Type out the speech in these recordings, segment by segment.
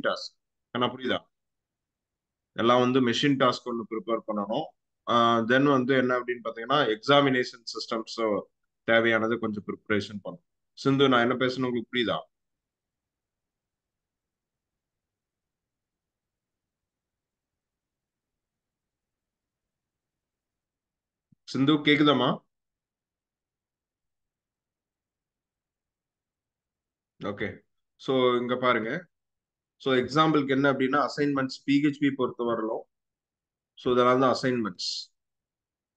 Task. என்ன புரியுதா? எல்லாம் வந்து மெஷின் டாஸ்க் ஒன்று ப்ரிப்பேர் பண்ணணும். தென் வந்து என்ன அப்படின்னு பார்த்தீங்கன்னா எக்ஸாமினேஷன் சிஸ்டம்ஸ் தேவையானது கொஞ்சம் ப்ரிப்பரேஷன் பண்ணணும். சிந்து, நான் என்ன பேசணும் உங்களுக்கு புரியுதா? சிந்து கேக்குதாமா? ஓகே. ஸோ இங்க பாருங்க. ஸோ எக்ஸாம்பிளுக்கு என்ன அப்படின்னா அசைன்மெண்ட்ஸ் பிஹெச்பி பொறுத்த வரலும். ஸோ இதெல்லாம் தான் அசைன்மெண்ட்ஸ்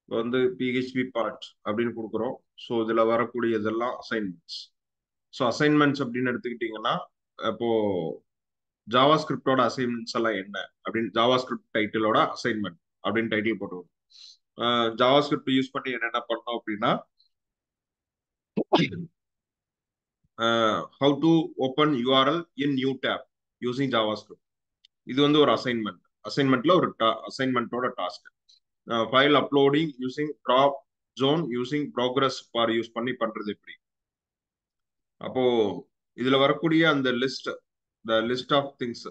வந்து பிஹெச்பி பார்ட் அப்படின்னு கொடுக்குறோம். ஸோ இதுல வரக்கூடியதெல்லாம் அசைன்மெண்ட்ஸ். ஸோ அசைன்மெண்ட்ஸ் அப்படின்னு எடுத்துக்கிட்டீங்கன்னா இப்போ ஜாவா ஸ்கிரிப்டோட அசைன்மெண்ட்ஸ் எல்லாம் என்ன அப்படின்னு ஜாவா ஸ்கிரிப்ட் டைட்டிலோட அசைன்மெண்ட் அப்படின்னு டைட்டில் போட்டுருவோம். ஜாவா ஸ்கிரிப்ட் யூஸ் பண்ணி என்னென்ன பண்ணோம் அப்படின்னா how to open URL in new tab using Java script. இது வந்து ஒரு அசைன்மெண்ட். அசைன்மெண்ட்ல ஒரு அசைன்மெண்ட்டோட task. File uploading using drop zone using progress bar use பண்ணி பண்றது எப்படி. அப்போ இதுல வரக்கூடிய அந்த list, the list of things,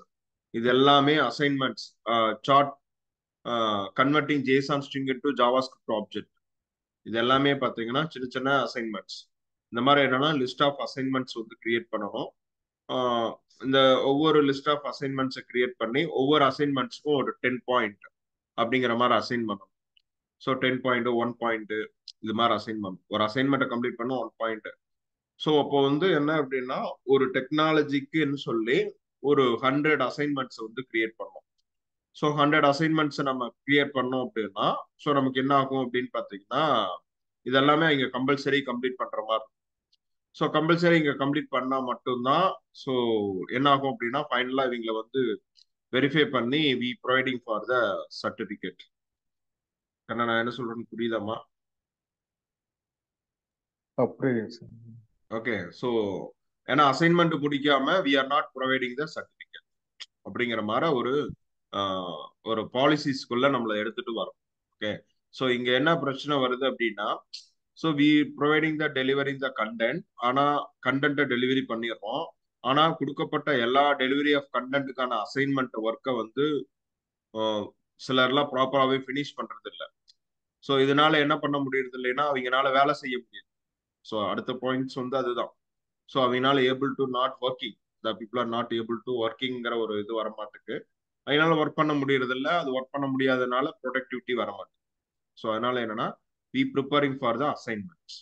இது எல்லாமே assignments. Chart converting JSON string to JavaScript object, இது எல்லாமே பாத்தீங்கன்னா சின்ன சின்ன அசைன்மெண்ட்ஸ். இந்த மாதிரி என்னன்னா லிஸ்ட் ஆஃப் அசைன்மெண்ட்ஸ் வந்து கிரியேட் பண்ணணும். இந்த ஒவ்வொரு லிஸ்ட் ஆஃப் அசைன்மெண்ட்ஸை கிரியேட் பண்ணி ஒவ்வொரு அசைன்மெண்ட்ஸ்க்கும் ஒரு 10 பாயிண்ட் அப்படிங்கிற மாதிரி அசைன் பண்ணணும். ஸோ 10 பாயிண்ட் 1 பாயிண்ட் இது மாதிரி அசைன் பண்ணணும். ஒரு அசைன்மெண்ட்டை கம்ப்ளீட் பண்ண 1 பாயிண்ட். ஸோ அப்போ வந்து என்ன அப்படின்னா ஒரு டெக்னாலஜிக்குன்னு சொல்லி ஒரு 100 அசைன்மெண்ட்ஸ் வந்து கிரியேட் பண்ணோம். ஸோ 100 அசைன்மெண்ட்ஸ் நம்ம கிளியர் பண்ணோம் அப்படின்னா ஸோ நமக்கு என்ன ஆகும் அப்படின்னு பார்த்தீங்கன்னா இதெல்லாமே இங்க கம்பல்சரி கம்ப்ளீட் பண்ற மாதிரி. ஸோ கம்பல்சரி இங்க கம்ப்ளீட் பண்ணா மட்டும்தான் ஸோ என்ன ஆகும் அப்படின்னா ஃபைனலா இவங்களை வந்து வெரிஃபை பண்ணி we providing for the certificate. ஏன்னா நான் என்ன சொல்றேன்னு புரியுதாமா? புரியுதுங்க சார். ஓகே. ஸோ ஏன்னா அசைன்மெண்ட் முடிக்காம we are not providing the certificate அப்படிங்கிற மாதிரி ஒரு பாலிசிஸ்குள்ள நம்மளை எடுத்துட்டு வரோம். ஓகே. ஸோ இங்க என்ன பிரச்சனை வருது அப்படின்னா so we providing the delivering the content, ஆனா கண்டென்ட்டை டெலிவரி பண்ணிடுறோம். ஆனா கொடுக்கப்பட்ட எல்லா டெலிவரி ஆஃப் கண்டென்ட்டுக்கான அசைன்மெண்ட் ஒர்க்கை வந்து சிலர்லாம் ப்ராப்பராகவே ஃபினிஷ் பண்றது இல்லை. ஸோ இதனால என்ன பண்ண முடியறது இல்லைன்னா அவங்கனால வேலை செய்ய முடியாது. ஸோ அடுத்த பாயிண்ட்ஸ் வந்து அதுதான். ஸோ அவங்கனால able to not working, the people are not able to ஒர்க்கிங்கிற ஒரு இது வரமாட்டுக்கு. அதனால ஒர்க் பண்ண முடியறது இல்லை. அது ஒர்க் பண்ண முடியாதனால ப்ரொடக்டிவிட்டி வரமாட்டேங்குது. ஸோ அதனால என்னன்னா we preparing for the assignments.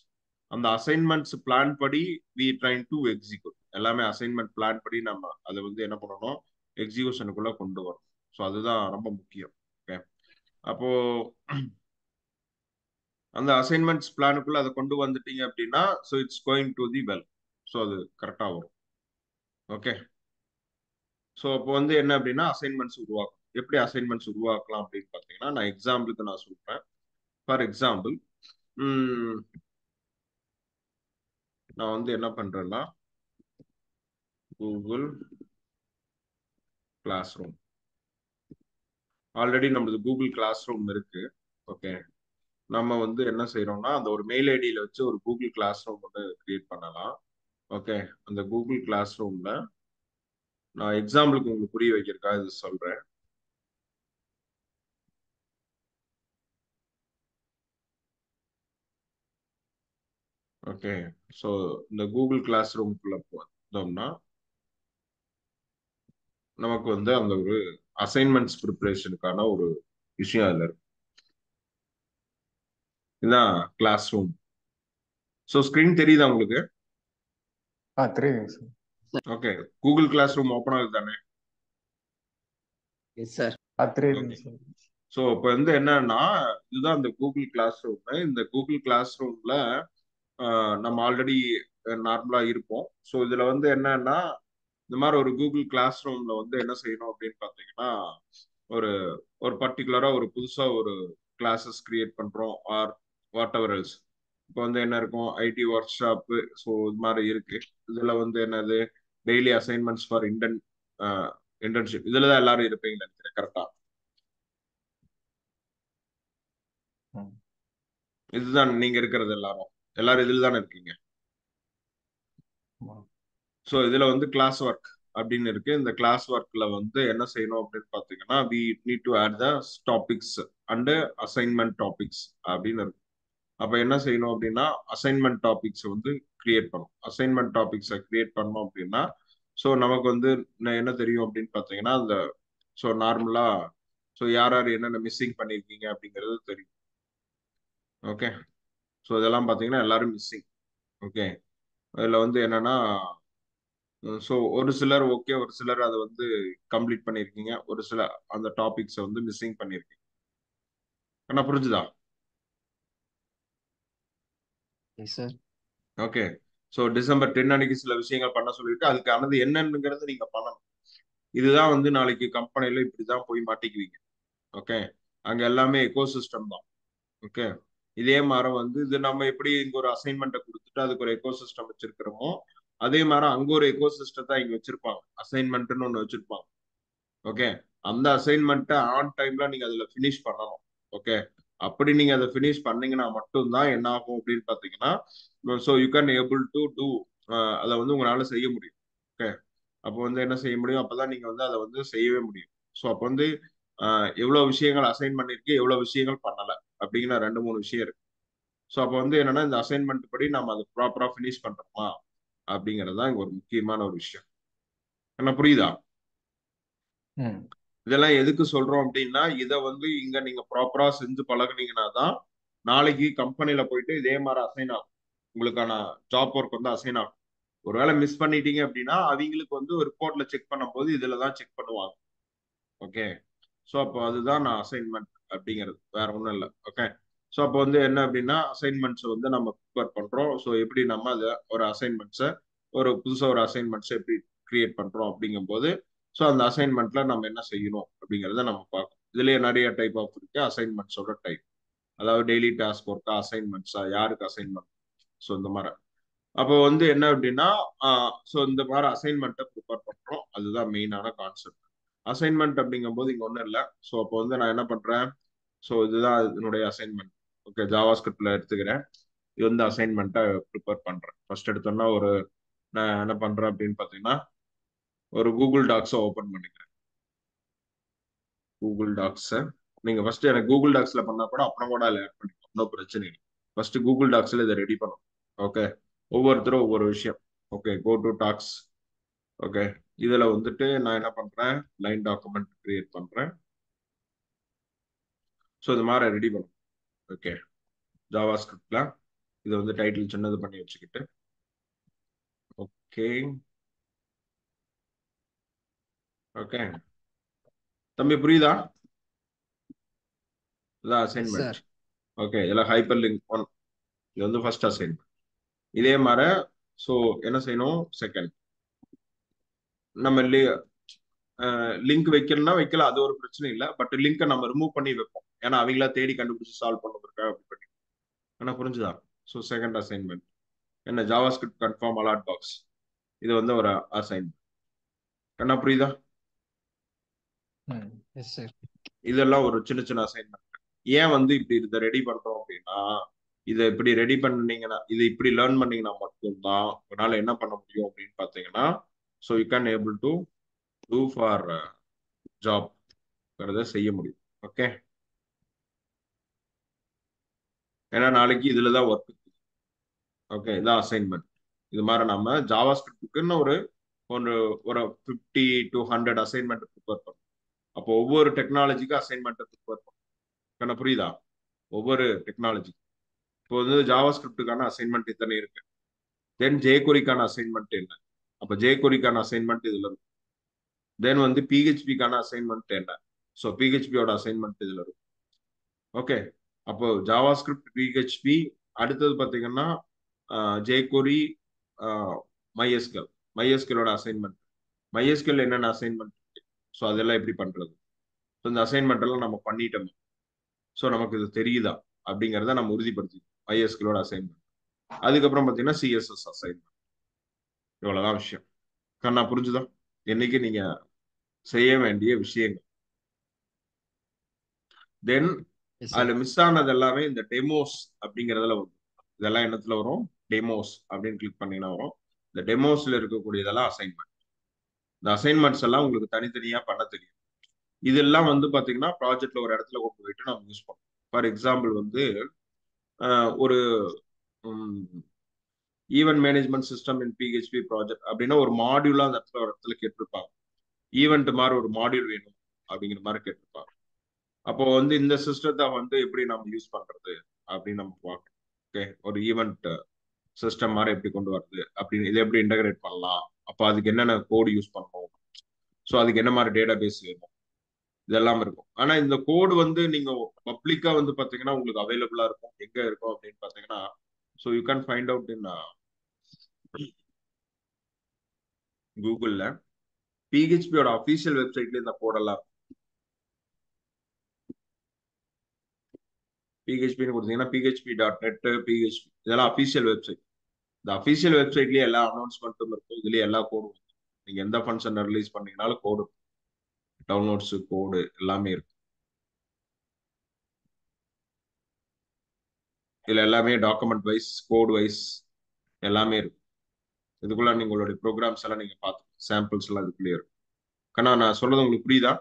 அந்த அசைன்மெண்ட்ஸ் பிளான் படி வி ட்ரைங் டு எக்ஸிக்யூட். எல்லாமே அசைன்மெண்ட் பிளான் படி நம்ம அதை வந்து என்ன பண்ணணும், எக்ஸிகியூஷனுக்குள்ள கொண்டு வரணும். ஸோ அதுதான் ரொம்ப முக்கியம். ஓகே. அப்போ அந்த அசைன்மெண்ட்ஸ் பிளானுக்குள்ள அதை கொண்டு வந்துட்டீங்க அப்படின்னா so it's going to the well. So அது கரெக்டாக வரும். ஓகே. ஸோ அப்போ வந்து என்ன அப்படின்னா அசைன்மெண்ட்ஸ் உருவாக்கும். எப்படி அசைன்மெண்ட்ஸ் உருவாக்கலாம் அப்படின்னு பார்த்தீங்கன்னா நான் எக்ஸாம்பிளுக்கு நான் சொல்றேன். ஃபார் எக்ஸாம்பிள் நான் வந்து என்ன பண்றேன்னா கூகுள் கிளாஸ் ரூம், ஆல்ரெடி நம்மளுக்கு கூகுள் கிளாஸ் ரூம் இருக்கு. ஓகே. நம்ம வந்து என்ன செய்யறோம்னா அந்த ஒரு மெயில் ஐடியில வச்சு ஒரு கூகுள் கிளாஸ் ரூம் வந்து கிரியேட் பண்ணலாம். ஓகே. அந்த கூகுள் கிளாஸ் ரூம்ல நான் எக்ஸாம்பிளுக்கு உங்களுக்கு புரிய வைக்கிறதுக்காக இது சொல்றேன். ஓகே. ஸோ இந்த கூகுள் கிளாஸ் ரூம்குள்ள போனோம்னா நமக்கு வந்து அந்த ஒரு அசைன்மெண்ட்ஸ் ப்ரிப்பரேஷனுக்கான ஒரு விஷயம் அதுல இருக்கு. இதுதான் கிளாஸ் ரூம். ஸோ ஸ்கிரீன் தெரியுதா உங்களுக்கு? தெரியுதுங்க சார். Okay. Google class room open ஆகுது தானே? Yes sir. தெரியுதுங்க ஓகே. சார். ஸோ இப்போ வந்து என்னன்னா இதுதான் இந்த கூகுள் கிளாஸ் ரூம். இந்த கூகுள் கிளாஸ் ரூம்ல நம்ம ஆல்ரெடி நார்மலா இருப்போம். ஸோ இதுல வந்து என்னன்னா இந்த மாதிரி ஒரு கூகுள் கிளாஸ் ரூம்ல வந்து என்ன செய்யணும் அப்படின்னு பார்த்தீங்கன்னா ஒரு ஒரு பர்டிகுலரா ஒரு புதுசா ஒரு கிளாஸஸ் கிரியேட் பண்றோம் ஆர் வாட் எவர் எல்ஸ். இப்போ வந்து என்ன இருக்கும், ஐடி ஒர்க் ஷாப்பு. ஸோ இது மாதிரி இருக்கு. இதுல வந்து என்னது டெய்லி அசைன்மெண்ட்ஸ் ஃபார் இன்டர்ன்ஷிப். இதுல தான் எல்லாரும் இருப்பீங்கன்னு நினைக்கிறேன். கரெக்டா? இதுதான் நீங்க இருக்கிறது. எல்லாரும் இதுல தானே இருக்கீங்க. ஸோ இதுல வந்து கிளாஸ் ஒர்க் அப்படின்னு இருக்கு. இந்த கிளாஸ் ஒர்க்ல வந்து என்ன செய்யணும் அப்படின்னு பாத்தீங்கன்னா we need to add the topics and assignment topics அப்படின்னு இருக்கு. அப்ப என்ன செய்யணும் அப்படின்னா அசைன்மெண்ட் டாபிக்ஸ் வந்து கிரியேட் பண்ணும். அசைன்மெண்ட் டாபிக்ஸை கிரியேட் பண்ணோம் அப்படின்னா ஸோ நமக்கு வந்து என்ன தெரியும் அப்படின்னு பாத்தீங்கன்னா அந்த ஸோ நார்மலா ஸோ யார் யார் என்னென்ன மிஸ்ஸிங் பண்ணியிருக்கீங்க அப்படிங்கிறது தெரியும். ஓகே, ஸோ இதெல்லாம் பாத்தீங்கன்னா எல்லாரும் மிஸ்ஸிங். ஓகே, இதுல வந்து என்னன்னா ஸோ ஒரு சிலர் ஓகே, ஒரு சிலர் அதை வந்து கம்ப்ளீட் பண்ணியிருக்கீங்க, ஒரு சில அந்த டாபிக்ஸை வந்து மிஸ்ஸிங் பண்ணியிருக்கீங்க. ஆனா புரிஞ்சுதா? S sir. Okay, so December 10 அன்னைக்கு சில விஷயங்கள் பண்ண சொல்லிட்டு அதுக்கானது என்னங்கிறது நீங்க பண்ணணும். இதுதான் வந்து நாளைக்கு கம்பெனில இப்படிதான் போய் மாட்டிக்குவீங்க. ஓகே, அங்க எல்லாமே எக்கோ சிஸ்டம் தான். ஓகே, இதே மாதிரி வந்து இது நம்ம எப்படி இங்க ஒரு அசைன்மெண்ட்டை கொடுத்துட்டு அதுக்கு ஒரு எக்கோ சிஸ்டம் வச்சிருக்கிறோமோ அதே மாதிரி அங்க ஒரு எக்கோ சிஸ்டத்தை இங்க வச்சிருப்பாங்க, அசைன்மெண்ட்னு ஒண்ணு வச்சிருப்பாங்க. ஓகே, அந்த அசைன்மெண்ட்டை ஆன் டைம்ல நீங்க அதுல ஃபினிஷ் பண்ணணும். ஓகே, அப்படி நீங்க அதை ஃபினிஷ் பண்ணீங்கன்னா மட்டும்தான் என்ன ஆகும் அப்படின்னு பாத்தீங்கன்னா so you can able to do அதை வந்து உங்களால செய்ய முடியும். ஓகே, அப்போ வந்து என்ன செய்ய முடியும், அப்பதான் நீங்க வந்து அதை வந்து செய்யவே முடியும். ஸோ அப்போ வந்து எவ்வளவு விஷயங்கள் அசைன் பண்ணிருக்கு, எவ்வளவு விஷயங்கள் பண்ணல அப்படிங்கிற 2-3 விஷயம் இருக்கு. ஸோ அப்போ வந்து என்னன்னா இந்த அசைன்மெண்ட் படி நம்ம அதை ப்ராப்பரா ஃபினிஷ் பண்றோமா அப்படிங்கிறது தான் இங்க ஒரு முக்கியமான ஒரு விஷயம். என்ன புரியுதா? ம் இதெல்லாம் எதுக்கு சொல்றோம் அப்படின்னா இதை வந்து இங்க நீங்க ப்ராப்பரா செஞ்சு பழகுனீங்கன்னா தான் நாளைக்கு கம்பெனில போயிட்டு இதே மாதிரி அசைன் ஆகும், உங்களுக்கான ஜாப் ஒர்க் வந்து அசைன் ஆகும். ஒருவேளை மிஸ் பண்ணிட்டீங்க அப்படின்னா அவங்களுக்கு வந்து ரிப்போர்ட்ல செக் பண்ணும்போது இதுல தான் செக் பண்ணுவாங்க. ஓகே, ஸோ அப்போ அதுதான் நான் அசைன்மெண்ட் அப்படிங்கிறது, வேற ஒன்றும் இல்லை. ஓகே, ஸோ அப்போ வந்து என்ன அப்படின்னா அசைன்மெண்ட்ஸ் வந்து நம்ம ப்ரிப்பேர் பண்றோம். ஸோ எப்படி நம்ம அதை ஒரு அசைன்மெண்ட்ஸை ஒரு புதுசாக ஒரு அசைன்மெண்ட்ஸை எப்படி கிரியேட் பண்றோம் அப்படிங்கும்போது ஸோ அந்த அசைன்மெண்ட்ல நம்ம என்ன செய்யணும் அப்படிங்கிறத நம்ம பார்க்கணும். இதுலயே நிறைய டைப் ஆஃப் இருக்கு அசைன்மெண்ட்ஸோட டைப், அதாவது டெய்லி டாஸ்க் ஒர்க்கா, அசைன்மெண்ட்ஸா, யாருக்கு அசைன்மெண்ட், ஸோ இந்த மாதிரி. அப்போ வந்து என்ன அப்படின்னா ஸோ இந்த மாதிரி அசைன்மெண்ட்டை ப்ரிப்பேர் பண்றோம், அதுதான் மெயினான கான்செப்ட். அசைன்மெண்ட் அப்படிங்கும்போது இங்க ஒன்றும் இல்லை. ஸோ அப்போ வந்து நான் என்ன பண்றேன், ஸோ இதுதான் இதனுடைய அசைன்மெண்ட். ஓகே, ஜாவா ஸ்கிரிப்ட்ல எடுத்துக்கிறேன். இது வந்து அசைன்மெண்ட்டை ப்ரிப்பேர் பண்றேன். ஃபர்ஸ்ட் எடுத்தோன்னா ஒரு நான் என்ன பண்றேன் அப்படின்னு பார்த்தீங்கன்னா ஒரு கூகுள் டாக்ஸை ஓப்பன் பண்ணிக்கிறேன். கூகுள் டாக்ஸை நீங்க ஃபர்ஸ்ட் எனக்கு கூகுள் டாக்ஸ்ல பண்ணா கூட அப்புறம் கூட அதில் ஆட் பண்ணிக்கலாம், ஒன்றும் பிரச்சனை இல்லை. ஃபர்ஸ்ட் கூகுள் டாக்ஸ்ல இதை ரெடி பண்ணணும். ஓகே, ஒவ்வொருத்தரும் ஒவ்வொரு விஷயம். Okay, go to docs. Okay, இதுல வந்துட்டு நான் என்ன பண்றேன், லைன் டாக்குமெண்ட் கிரியேட் பண்றேன். ஸோ இது மாதிரி ரெடி பண்ணும். ஓகே, ஜாவா ஸ்கிரிப்ட்ல இதை வந்து டைட்டில் சின்னது பண்ணி வச்சுக்கிட்டு ஓகே. ஓகே தம்பி, புரியுதா? இதான் எஸ் அசைன்மெண்ட். சார். ஓகே, இதெல்லாம் ஹைப்பர் லிங்க் 1. இது வந்து ஃபர்ஸ்ட் அசைன்மெண்ட். இதே மாதிரி ஸோ என்ன செய்யணும், செகண்ட் நம்ம லிங்க் வைக்கலன்னா வைக்கல, அது ஒரு பிரச்சனை இல்லை. பட் லிங்கை நம்ம ரிமூவ் பண்ணி வைப்போம், ஏன்னா அவங்களா தேடி கண்டுபிடிச்சு சால்வ் பண்ணுறதுக்கா அப்படி பண்ணி. ஆனா புரிஞ்சுதா? ஸோ செகண்ட் அசைன்மெண்ட் என்ன, JavaScript confirm alert box. இது வந்து ஒரு அசைன்மெண்ட். என்ன புரியுதா? ம் எஸ் சார். இதெல்லாம் ஒரு சின்ன சின்ன அசைன்மெண்ட். ஏன் வந்து இப்படி இதை ரெடி பண்றோம் அப்படின்னா இதை இப்படி ரெடி பண்ணீங்கன்னா, இது இப்படி லேர்ன் பண்ணீங்கன்னா மட்டும்தான் உங்களால என்ன பண்ண முடியும் அப்படின்னு பாத்தீங்கன்னா so you can able to do for job செய்ய முடியும். ஓகே, ஏன்னா நாளைக்கு இதுல தான் ஒர்க். ஓகே, இதான் அசைன்மெண்ட். இது மாதிரி நம்ம ஜாவா ஸ்கிரிப்டுக்குன்னு ஒரு ஒரு ஒரு 50 to 100 அசைன்மெண்ட் ப்ரிப்பேர் பண்ணும். அப்போ ஒவ்வொரு டெக்னாலஜிக்கும் அசைன்மெண்ட் ப்ரிப்பேர் பண்ணும். என்ன புரியுதா? ஒவ்வொரு டெக்னாலஜி இப்போ வந்து ஜாவா ஸ்கிரிப்டுக்கான அசைன்மெண்ட் இத்தனை இருக்கு. தென் ஜேகுரிக்கான அசைன்மெண்ட் என்ன, அப்போ ஜேகுரிக்கான அசைன்மெண்ட் இதுல இருக்கும். தென் வந்து பிஹெச்பிக்கான அசைன்மெண்ட் என்ன, ஸோ பிஹெச்பியோட அசைன்மெண்ட் இதுல இருக்கும். ஓகே, அப்போ ஜாவா ஸ்கிரிப்ட், பிஹெச்பி, அடுத்தது பார்த்தீங்கன்னா ஜேகுரி, மைஎஸ்கல். மைஎஸ்கலோட அசைன்மெண்ட், மைஎஸ்கல் என்னென்ன அசைன்மெண்ட் இருக்கு, ஸோ அதெல்லாம் எப்படி பண்றது. ஸோ இந்த அசைன்மெண்ட் எல்லாம் நம்ம பண்ணிட்டோம், ஸோ நமக்கு இது தெரியுதா அப்படிங்கிறத நம்ம உறுதிப்படுத்தி மைஎஸ்கலோட அசைன்மெண்ட். அதுக்கப்புறம் பார்த்தீங்கன்னா சிஎஸ்எஸ் அசைன்மெண்ட். இவ்வளவுதான் விஷயம். கண்ணா புரிஞ்சுதா? என்னைக்கு நீங்க செய்ய வேண்டிய விஷயங்கள். தென் எஸ் அதுல சார். மிஸ் ஆனது எல்லாமே இந்த டெமோஸ் அப்படிங்கறதுல வரும். இதெல்லாம் என்னத்துல வரும், டெமோஸ் அப்படின்னு கிளிக் பண்ணீங்கன்னா வரும். இந்த டெமோஸ்ல இருக்கக்கூடியதெல்லாம் அசைன்மெண்ட். இந்த அசைன்மெண்ட்ஸ் எல்லாம் உங்களுக்கு தனித்தனியா பண்ண தெரியும். இதெல்லாம் வந்து பாத்தீங்கன்னா ப்ராஜெக்ட்ல ஒரு இடத்துல கொண்டு போயிட்டு நம்ம யூஸ் பண்ணோம். ஃபார் எக்ஸாம்பிள் வந்து ஒரு ஈவென்ட் மேனேஜ்மெண்ட் சிஸ்டம் இன் பிஹெச்பி ப்ராஜெக்ட் அப்படின்னா ஒரு மாடியூலா அந்த இடத்துல ஒரு இடத்துல கேட்டிருப்பாங்க. ஈவெண்ட் மாதிரி ஒரு மாடியூல் வேணும் அப்படிங்கிற மாதிரி கேட்டிருப்பாங்க. அப்போ வந்து இந்த சிஸ்டத்தை வந்து எப்படி நம்ம யூஸ் பண்றது அப்படின்னு நம்ம பார்க்கணும். ஓகே, ஒரு ஈவெண்ட் சிஸ்டம் மாதிரி எப்படி கொண்டு வருது அப்படின்னு, இதை எப்படி இன்டகிரேட் பண்ணலாம், அப்போ அதுக்கு என்னென்ன கோடு யூஸ் பண்ணணும், ஸோ அதுக்கு என்ன மாதிரி டேட்டா பேஸ் வேணும், இதெல்லாம் இருக்கும். ஆனா இந்த கோடு வந்து நீங்க பப்ளிக்கா வந்து பாத்தீங்கன்னா உங்களுக்கு அவைலபிளா இருக்கும். எங்க இருக்கும் அப்படின்னு பாத்தீங்கன்னா, so you can find out in கூகுள்ல. பிஹெச்பியோட அஃபீஷியல் வெப்சைட்ல இந்த கோடெல்லாம் பிஹெச்பின்னு கொடுத்தீங்கன்னா php.net பிஹெச்பி இதெல்லாம் அஃபீஷியல் வெப்சைட். இந்த அஃபீஷியல் வெப்சைட்லயே எல்லா அனௌன்ஸ்மெண்ட்டும் இருக்கும். இதுலயே எல்லா கோடும் நீங்க எந்த ஃபங்க்ஷன் ரிலீஸ் பண்ணீங்கனாலும் கோடு, டவுன்லோட்ஸ் கோடு எல்லாமே இருக்கு. இதுல எல்லாமே டாக்குமெண்ட் வைஸ், கோட் வைஸ் எல்லாமே இருக்கு. இதுக்குள்ள உங்களுடைய ப்ரோக்ராம்ஸ் எல்லாம் நீங்க பார்த்து சாம்பிள்ஸ் எல்லாம் இதுக்குள்ளே இருக்கும். கண்ணா, நான் சொல்றது உங்களுக்கு புரியுதா?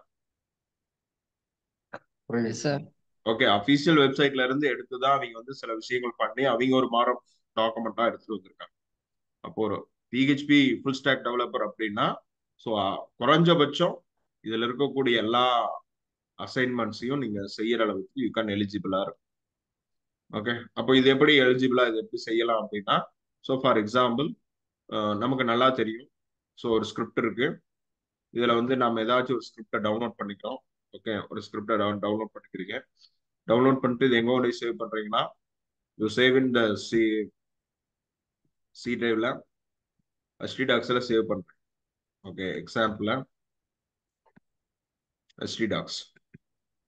Yes, sir. ஓகே, அஃபீஷியல் வெப்சைட்ல இருந்து எடுத்துதான் அவங்க வந்து சில விஷயங்கள் பண்ணி அவங்க ஒரு மாரம் டாக்குமெண்டா எடுத்துட்டு வந்திருக்காங்க. அப்போ ஒரு பிஹெச்பி ஃபுல் ஸ்டாக் டெவலப்பர் அப்படின்னா, ஸோ குறைஞ்சபட்சம் இதுல இருக்கக்கூடிய எல்லா அசைன்மெண்ட்ஸையும் நீங்க செய்யற அளவுக்கு யூ கேன் எலிஜிபிளா இருக்கும். ஓகே, அப்போ இது எப்படி எலிஜிபிளா, இது எப்படி செய்யலாம் அப்படின்னா, ஸோ ஃபார் எக்ஸாம்பிள் நமக்கு நல்லா தெரியும். ஸோ ஒரு ஸ்கிரிப்ட் இருக்கு. இதுல வந்து நம்ம ஏதாச்சும் ஒரு ஸ்கிரிப்டை டவுன்லோட் பண்ணிக்கிறோம். ஓகே, ஒரு ஸ்கிரிப்டை டவுன்லோட் பண்ணிக்கிறீங்க. டவுன்லோட் பண்ணிட்டு இது எங்க கொண்டு சேவ் பண்றீங்கன்னா, you save in the C டிரைவ்ல ஹெச்டி டாக்ஸ்ல சேவ் பண்றேன். Okay, example HD docs.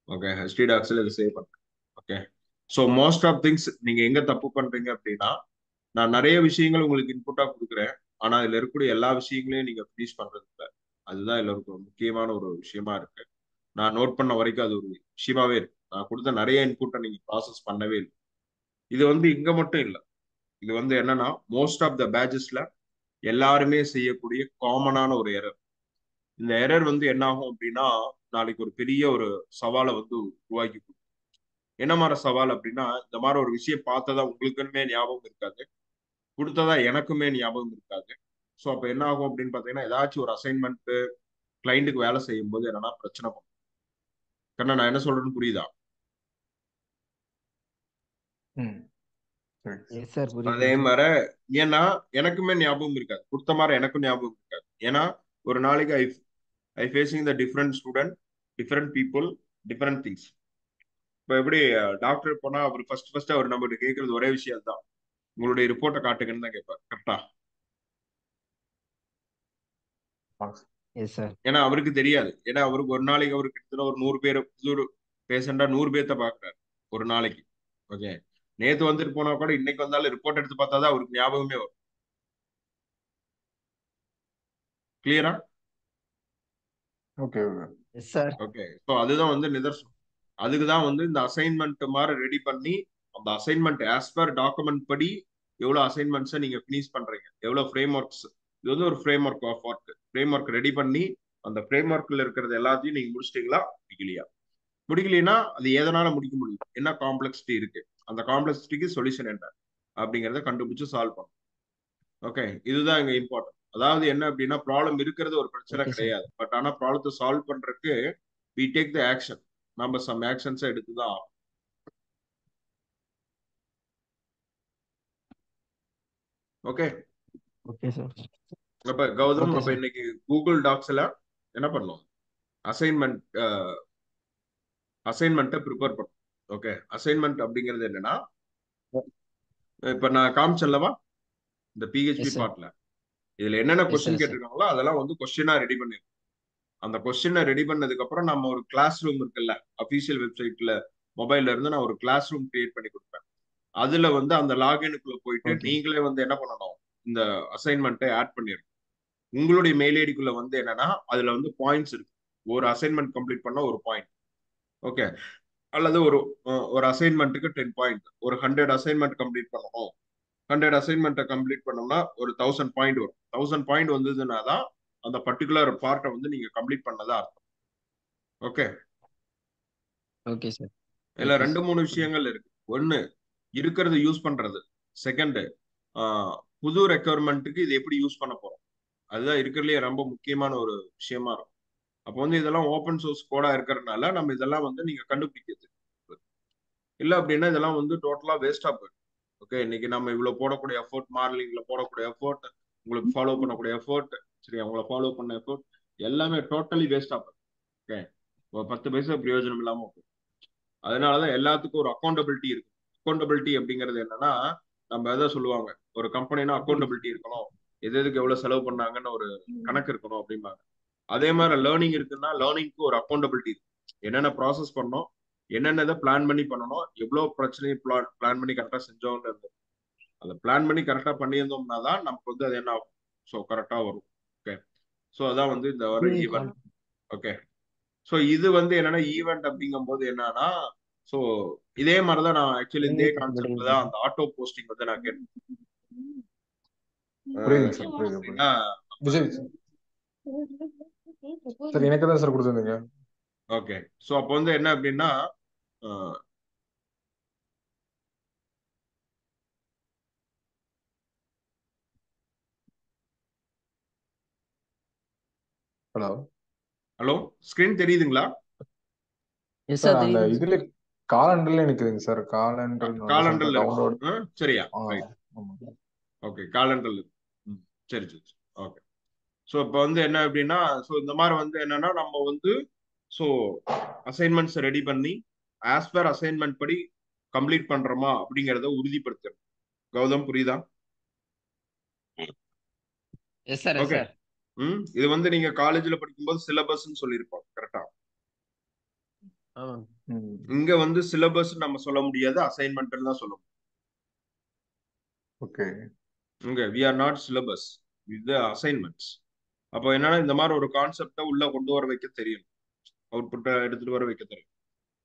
Okay, HD டாக்ஸ்ல இதை சேவ் பண்றேன். Okay, so most of things நீங்க எங்க தப்பு பண்றீங்க அப்படின்னா, நான் நிறைய விஷயங்கள் உங்களுக்கு இன்புட்டா கொடுக்குறேன். ஆனா இதுல இருக்கக்கூடிய எல்லா விஷயங்களையும் நீங்க ஃபினிஷ் பண்றது இல்லை. அதுதான் இதுல ஒரு முக்கியமான ஒரு விஷயமா இருக்கு. நான் நோட் பண்ண வரைக்கும் அது ஒரு விஷயமாவே இருக்கு. நான் கொடுத்த நிறைய இன்புட்டை நீங்க ப்ராசஸ் பண்ணவே இல்லை. இது வந்து இங்க மட்டும் இல்லை. இது வந்து என்னன்னா மோஸ்ட் ஆஃப் த பேட்சஸ்ல எல்லாருமே செய்யக்கூடிய காமனான ஒரு எரர். இந்த எரர் வந்து என்ன ஆகும் அப்படின்னா, நாளைக்கு ஒரு பெரிய ஒரு சவாலை வந்து உருவாக்கி கொடுக்கும். என்ன மாதிரி சவால் அப்படின்னா, இந்த மாதிரி ஒரு விஷயம் பார்த்ததா உங்களுக்குமே ஞாபகம் இருக்காது, கொடுத்ததா எனக்குமே ஞாபகம் இருக்காது. ஸோ அப்போ என்ன ஆகும் அப்படின்னு பார்த்தீங்கன்னா, ஏதாச்சும் ஒரு அசைன்மெண்ட் கிளைண்ட்டுக்கு வேலை செய்யும் போது என்னன்னா பிரச்சனை பண்ணும். கண்ணா, நான் என்ன சொல்றேன்னு புரியுதா? Yes, sir. அதே மாதிரி ஏன்னா எனக்குமே ஞாபகம் இருக்காது, கொடுத்த மாதிரி எனக்கும் ஞாபகம் இருக்காது. ஏன்னா ஒரு நாளைக்கு I facing the different student, different people, different things. இப்போ எப்படி டாக்டர் போனா அவர் ஃபர்ஸ்ட் அவர் நம்ம கேட்கறது ஒரே விஷயம் தான், உங்களுடைய ரிப்போர்ட்டை காட்டுங்கன்னு தான் கேட்பார். கரெக்டா? Yes, sir. ஏன்னா அவருக்கு தெரியாது. ஏன்னா அவருக்கு ஒரு நாளைக்கு அவருக்கு கிட்டத்தட்ட ஒரு 100 பேர் புது பேஷண்டா 100 பேர்த்த பாக்குறாரு ஒரு நாளைக்கு. ஓகே, நேத்து வந்துட்டு போனா கூட இன்னைக்கு வந்தாலும் ரிப்போர்ட் எடுத்து பார்த்தாதான் அவருக்கு ஞாபகமே வரும். கிளியரா? Okay. Yes, sir. Okay, so அதுதான் வந்து நிதர்சனம். அதுக்குதான் வந்து இந்த அசைன்மெண்ட் மாதிரி ரெடி பண்ணி, அந்த அசைன்மெண்ட் ஆஸ் பர் டாக்குமெண்ட் படி எவ்வளவு அசைன்மெண்ட்ஸை நீங்க ஃபினிஷ் பண்றீங்க, எவ்வளவு ஃப்ரேம் ஒர்க்ஸ். இது வந்து ஒரு framework of work. Framework ready பண்ணி அந்த ஃப்ரேம் ஒர்க்ல இருக்கிறது எல்லாத்தையும் நீங்க முடிச்சிட்டீங்களா, முடிக்கலையா? முடிக்கலைன்னா அது எதனால முடிக்க முடியும், என்ன காம்ப்ளெக்சிட்டி இருக்கு, அந்த காம்ப்ளெக்சிட்டிக்கு சொல்யூஷன் என்ன அப்படிங்கிறத கண்டுபிடிச்சு சால்வ் பண்ணும். ஓகே, இதுதான் இங்க இம்பார்ட்டன்ட். அதாவது என்ன அப்படின்னா, ப்ராப்ளம் இருக்கிறது ஒரு பிரச்சனை Okay, sir. கிடையாது. பட் ஆனா ப்ராப்ளத்தை சால்வ் பண்றதுக்கு we take the action. நம்ம சம் ஆக்ஷன்ஸ் எடுத்துதான் ஆகும். Okay, Okay, sir. அப்ப கௌதம், Okay, அப்ப sir. இன்னைக்கு கூகுள் டாக்ஸ்ல என்ன பண்ணோம், அசைன்மெண்ட்டை ப்ரிப்பேர் பண்ணோம். ஓகே, அசைன்மெண்ட் அப்படிங்கிறது என்னன்னா, இப்ப நான் காமிச்சல்லவா இந்த பிஹெச்பி Yes, sir. பார்ட்ல இதுல என்னென்ன Yes, sir. Question Yes, sir. கேட்டிருக்காங்களோ அதெல்லாம் வந்து கொஸ்டினா ரெடி பண்ணிருக்கோம். அந்த கொஸ்டினை ரெடி பண்ணதுக்கு அப்புறம் நம்ம ஒரு கிளாஸ் ரூம் இருக்குல்ல, அபிஷியல் வெப்சைட்ல மொபைல்ல இருந்து நான் ஒரு கிளாஸ் ரூம் கிரியேட் பண்ணி கொடுப்பேன். அதுல வந்து அந்த லாகினுக்குள்ள போயிட்டு Okay. நீங்களே வந்து என்ன பண்ணணும், இந்த அசைன்மெண்ட்டை ஆட் பண்ணிடணும். உங்களுடைய மெயில் ஐடிக்குள்ள வந்து என்னன்னா அதுல வந்து பாயிண்ட்ஸ் இருக்கு. ஒரு அசைன்மெண்ட் கம்ப்ளீட் பண்ண ஒரு பாயிண்ட். ஓகே, அல்லது ஒரு ஒரு அசைன்மெண்ட்டுக்கு 10 பாயிண்ட். ஒரு 100 அசைன்மெண்ட் கம்ப்ளீட் பண்ணணும். 100 அசைன்மெண்ட்டை கம்ப்ளீட் பண்ணோம்னா ஒரு 1000 பாயிண்ட் வரும். 1000 பாயிண்ட் வந்ததுன்னா தான் அந்த பர்டிகுலர் பார்ட்டை வந்து நீங்க கம்ப்ளீட் பண்ணதா அர்த்தம். Okay, okay sir. இதுல ஓகே ரெண்டு சார். மூணு விஷயங்கள் இருக்கு. ஒன்னு இருக்கிறது யூஸ் பண்றது, செகண்ட் புது ரெக்குவயர்மெண்ட்டுக்கு இது எப்படி யூஸ் பண்ண போறோம், அதுதான் இருக்கிறதுலயே ரொம்ப முக்கியமான ஒரு விஷயமா இருக்கும். அப்போ வந்து இதெல்லாம் ஓப்பன் சோர்ஸ் கோடா இருக்கிறதுனால நம்ம இதெல்லாம் வந்து நீங்க கண்டுபிடிக்கிறது இல்ல அப்படின்னா இதெல்லாம் வந்து டோட்டலா வேஸ்டா போயிடும். ஓகே, இன்னைக்கு நம்ம இவ்வளவு போடக்கூடிய எஃபோர்ட், மார்னிங்ல போடக்கூடிய எஃபோர்ட், உங்களுக்கு ஃபாலோ பண்ணக்கூடிய எஃபோர்ட், சரி அவங்கள ஃபாலோ பண்ண எஃபோர்ட் எல்லாமே டோட்டலி வேஸ்டா போயிடும். ஓகே, 10 பைசா பிரயோஜனம் இல்லாம போகும். அதனாலதான் எல்லாத்துக்கும் ஒரு அக்கௌண்டபிலிட்டி இருக்கு. அக்கௌண்டபிலிட்டி அப்படிங்கிறது என்னன்னா, நம்ம எதை சொல்லுவாங்க, ஒரு கம்பெனினா அக்கௌண்டபிலிட்டி இருக்கணும், எது எதுக்கு எவ்வளவு செலவு பண்ணாங்கன்னு ஒரு கணக்கு இருக்கணும் அப்படிம்பாங்க. அதே மாதிரி லேர்னிங் இருக்குன்னா லேர்னிங்க்கு ஒரு அக்கௌண்டபிலிட்டி இருக்கு. என்னென்ன ப்ராசஸ் பண்ணோம், என்னென்ன பிளான் பண்ணி பண்ணணும், எவ்வளவு பிரச்சனையை பிளான் பண்ணி கரெக்டா செஞ்சோம்னு இருக்கு. அதை பிளான் பண்ணி கரெக்டா பண்ணியிருந்தோம்னா தான் நமக்கு வந்து அது என்ன ஆகும், ஸோ கரெக்டா வரும். ஓகே, ஸோ அதான் வந்து இந்த வர ஈவெண்ட். ஓகே, ஸோ இது வந்து என்னன்னா ஈவெண்ட் அப்படிங்கும் போது என்னன்னா, ஸோ இதே மாதிரிதான் நான் ஆக்சுவலி இதே கான்செப்ட்ல தான் அந்த ஆட்டோ போஸ்டிங் வந்து நான் கேட்டேன். புரியுதுங்க சார், புரியுது அப்படின்னா விஜய் சார் எனக்கு தான் சார் கொடுத்துருந்தீங்க. ஓகே, ஸோ அப்போ வந்து என்ன அப்படின்னா ஹலோ ஹலோ, ஸ்கிரீன் தெரியுதுங்களா? எஸ் சார் சார் அந்த தெரியுது. இதுல காலண்டர்ல நிக்குதுங்க சார். காலண்டர் காலண்டர்ல டவுன்லோட். சரியா? ஓகே, காலண்டர்ல சரி சரி, ஓகே. ஸோ இப்போ வந்து என்ன அப்படின்னா, ஸோ இந்த மாதிரி வந்து என்னன்னா நம்ம வந்து ஸோ அசைன்மெண்ட்ஸ் ரெடி பண்ணி ஆஸ் பர் அசைன்மெண்ட் படி கம்ப்ளீட் பண்றோமா அப்படிங்கிறத உறுதிப்படுத்தணும். கௌதம் புரியுதா? Yes sir. S okay, sir. இது வந்து நீங்க காலேஜ்ல படிக்கும்போது சிலபஸ்ன்னு சொல்லியிருப்போம், கரெக்டா? ஆமாம். இங்க வந்து சிலபஸ் நம்ம சொல்ல முடியாது, அசைன்மெண்ட் தான் சொல்ல முடியும். ஓகே, இங்க வி ஆர் நாட் சிலபஸ், இது அசைன்மெண்ட்ஸ். அப்போ என்னன்னா இந்த மாதிரி ஒரு கான்செப்டை உள்ள கொண்டு வர வைக்க தெரியும், அவுட்புட்டை எடுத்துட்டு வர வைக்க தெரியும்.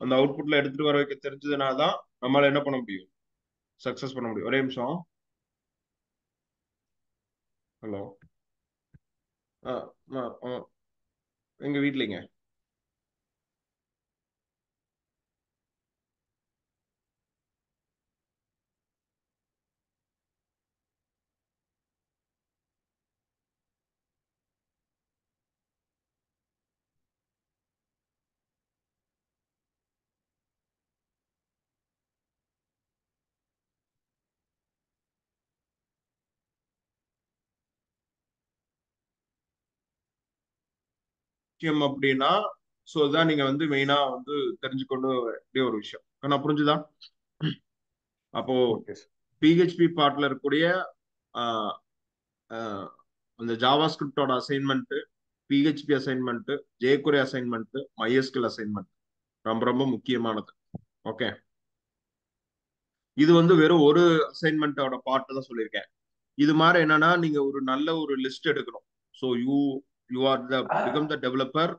அந்த அவுட்புட்ல எடுத்துட்டு வர வைக்க தெரிஞ்சதுனா தான் நம்மளால என்ன பண்ண முடியும், சக்சஸ் பண்ண முடியும். ஒரே நிமிஷம். ஹலோ, எங்க வீட்லங்க முக்கியம் அப்படின்னா, ஸோ இதான் நீங்க வந்து மெயினா வந்து தெரிஞ்சுக்கொண்டு வேண்டிய ஒரு விஷயம். நான் புரிஞ்சுதா? அப்போ ஓகே சார். பிஹெச்பி பார்ட்ல இருக்கக்கூடிய அந்த ஜாவா ஸ்கிரிப்டோட assignment, PHP assignment, jQuery assignment, MySQL assignment ரொம்ப ரொம்ப முக்கியமானது. ஓகே, இது வந்து வெறும் ஒரு அசைன்மெண்டோட பார்ட் தான் சொல்லியிருக்கேன். இது மாதிரி என்னன்னா நீங்க ஒரு நல்ல ஒரு லிஸ்ட் எடுக்கணும். So you are the become the developer.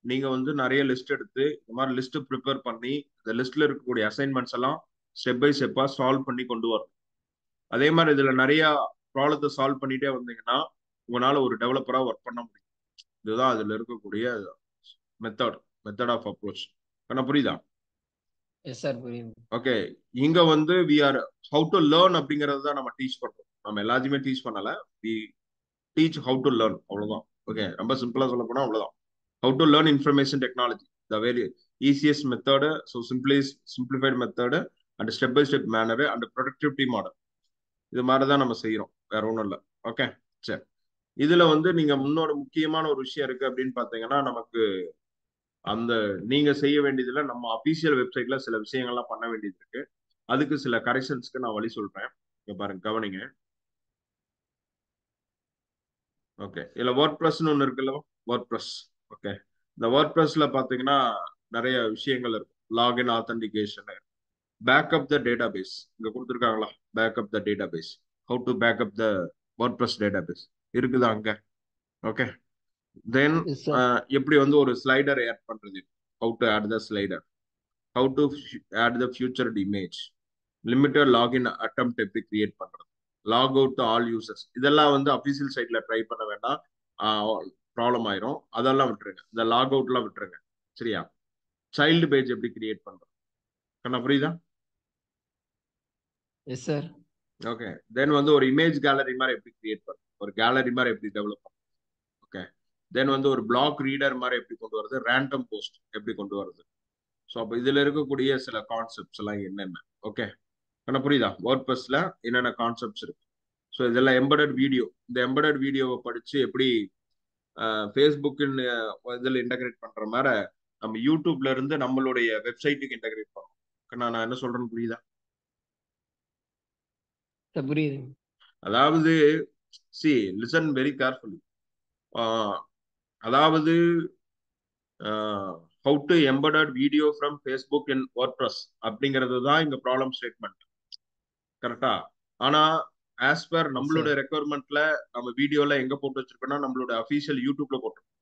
நீங்க வந்து நிறைய லிஸ்ட் எடுத்து இந்த மாதிரி லிஸ்ட் ப்ரிப்பேர் பண்ணி இந்த லிஸ்ட்ல இருக்கக்கூடிய அசைன்மெண்ட்ஸ் எல்லாம் ஸ்டெப் பை ஸ்டெப்பா சால்வ் பண்ணி கொண்டு வரணும். அதே மாதிரி இதுல நிறைய ப்ராப்ளத்தை சால்வ் பண்ணிட்டே வந்தீங்கன்னா உங்களால ஒரு டெவலப்பரா ஒர்க் பண்ண முடியும். இதுதான் அதுல இருக்கக்கூடிய மெத்தட் ஆஃப் அப்ரோச். புரியுதா? எஸ் சார் புரியுது. ஓகே, இங்க வந்து we are how to learn அப்படிங்கறது தான் நம்ம டீச் பண்றோம். நம்ம எல்லாத்தையுமே டீச் பண்ணல, we teach how to learn, அவ்வளவுதான். ஓகே, ரொம்ப சிம்பிளா சொல்ல போனா அவ்வளவுதான். How to learn information technology, the very easiest method, so simplified method and step by step manner and productivity model. இது மாதிரி தான் நம்ம செய்யறோம், வேற ஒன்றும் இல்லை. ஓகே, சரி. இதுல வந்து நீங்க முன்னோட முக்கியமான ஒரு விஷயம் இருக்கு அப்படின்னு பாத்தீங்கன்னா, நமக்கு அந்த நீங்க செய்ய வேண்டியதுல நம்ம அபிஷியல் வெப்சைட்ல சில விஷயங்கள்லாம் பண்ண வேண்டியது இருக்கு. அதுக்கு சில கரெக்ஷன்ஸ்க்கு நான் வழி சொல்றேன், இங்க பாருங்க, கவனிங்க. ஓகே, இதுல வேர்ட் ப்ரெஸ்ன்னு ஒன்று இருக்குல்ல, வேர்ட் ப்ரெஸ். ஓகே, இந்த வேர்ட் ப்ரெஸ்ல பாத்தீங்கன்னா நிறைய விஷயங்கள் இருக்கு. Login authentication, backup the database இங்க கொடுத்துருக்காங்களா, backup the database, how to backup the WordPress database இருக்குதா அங்க. Okay, then yes sir. எப்படி வந்து ஒரு ஸ்லைடர் ஆட் பண்றது, how to add the slider, how to add the featured image, limited login attempt எப்படி create பண்றது, log out to all users. இதெல்லாம் வந்து அபிஷியல் சைட்ல ட்ரை பண்ண வேண்டாம், ப்ராப்ளம் ஆயிரும். அதெல்லாம் விட்டுருங்க. இந்த லாக் அவுட்லாம் விட்டுருங்க. சரியா? சைல்டு பேஜ் எப்படி கிரியேட் பண்றது? கண்ணா புரியுதா? Yes sir. ஓகே. தென் வந்து ஒரு இமேஜ் கேலரி மாதிரி எப்படி கிரியேட் பண்ணுறது, ஒரு கேலரி மாதிரி எப்படி டெவலப் பண்ணுறது. ஓகே. தென் வந்து ஒரு பிளாக் ரீடர் மாதிரி எப்படி கொண்டு வருது, ரேண்டம் போஸ்ட் எப்படி கொண்டு வருது. ஸோ அப்போ இதுல இருக்கக்கூடிய சில கான்செப்ட்ஸ் எல்லாம் என்னென்ன. ஓகே. கண்ணா புரியுதா? வேர்ட்பிரஸ்ல என்னென்ன கான்செப்ட்ஸ் இருக்கு. ஸோ இதெல்லாம் எம்பெடட் வீடியோ. இந்த எம்பெடட் வீடியோவை படிச்சு எப்படி ஃபேஸ்புக்கின் இதில் இன்டகிரேட் பண்ற மாதிரி நம்ம யூடியூப்ல இருந்து நம்மளுடைய வெப்சைட்டுக்கு இன்டகிரேட் பண்ணணும். கண்ணா நான் என்ன சொல்றேன்னு புரியுதா? சார் புரியுது. அதாவது சி லிசன் வெரி கேர்ஃபுல்லி. அதாவது how to embedded video from Facebook in WordPress அப்படிங்கிறது தான் இங்க ப்ராப்ளம் ஸ்டேட்மெண்ட். கரெக்டா? ஆனா ஆஸ் பர் நம்மளுடைய ரெக்குவயர்மெண்ட்ல நம்ம வீடியோல எங்க போட்டு வச்சிருக்கோம்னா நம்மளோட அஃபீஷியல் யூடியூப்ல போட்டிருக்கோம்.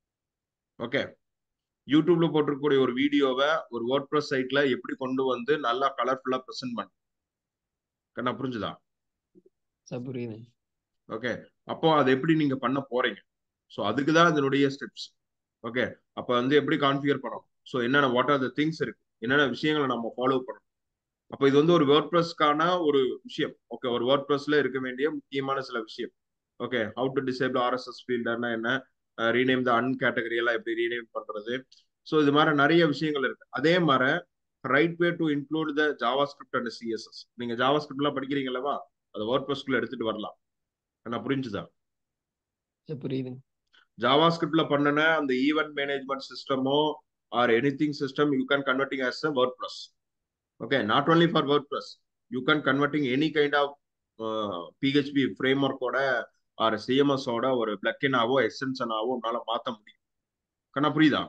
ஓகே. யூடியூப்ல போட்டிருக்கக்கூடிய ஒரு வீடியோவை ஒரு வேர்ட்பிரஸ் சைட்ல எப்படி கொண்டு வந்து நல்லா கலர்ஃபுல்லா ப்ரெசென்ட் பண்ண. கண்ணா புரிஞ்சுதா? சார் புரியுது. ஓகே. அப்போ அதை எப்படி நீங்க பண்ண போறீங்க? ஸோ அதுக்கு தான் இதனுடைய ஸ்டெப்ஸ். ஓகே. அப்போ வந்து எப்படி கான்ஃபிகர் பண்ணணும், ஸோ என்னென்ன வாட் ஆர் த திங்ஸ் இருக்கு, என்னென்ன விஷயங்களை நம்ம ஃபாலோ பண்ணணும். அப்போ இது வந்து ஒரு வேர்ட்பிரஸ்க்கான ஒரு விஷயம். ஓகே. ஒரு வேர்ட்பிரஸ்ல இருக்க வேண்டிய முக்கியமான சில விஷயம். Okay. How to disable RSS ஃபீல்டர்னா என்ன, ரீநேம் த அன் கேட்டகரி எல்லாம் எப்படி ரீநேம் பண்றது. ஸோ இது மாதிரி நிறைய விஷயங்கள் இருக்கு. அதே மாதிரி right way to include the Java script and CSS. நீங்க ஜாவா ஸ்கிரிப்ட் எல்லாம் படிக்கிறீங்களா, அதை வேர்ட்பிரஸ்க்குள்ள எடுத்துட்டு வரலாம். என்ன புரிஞ்சுதா? புரியுது. ஜாவா ஸ்கிரிப்ட்ல பண்ணன அந்த ஈவென்ட் மேனேஜ்மெண்ட் சிஸ்டமோ or anything system you can converting as a WordPress. Okay, not only for WordPress, you can converting any kind of PHP framework ஓட ஆர் CMS ஓட ஒரு பிளக்கின் ஆவோ எக்ஸ்டென்ஷன் ஆவோ உன்னால மாத்த முடியும். கண்ணா புரியுதா?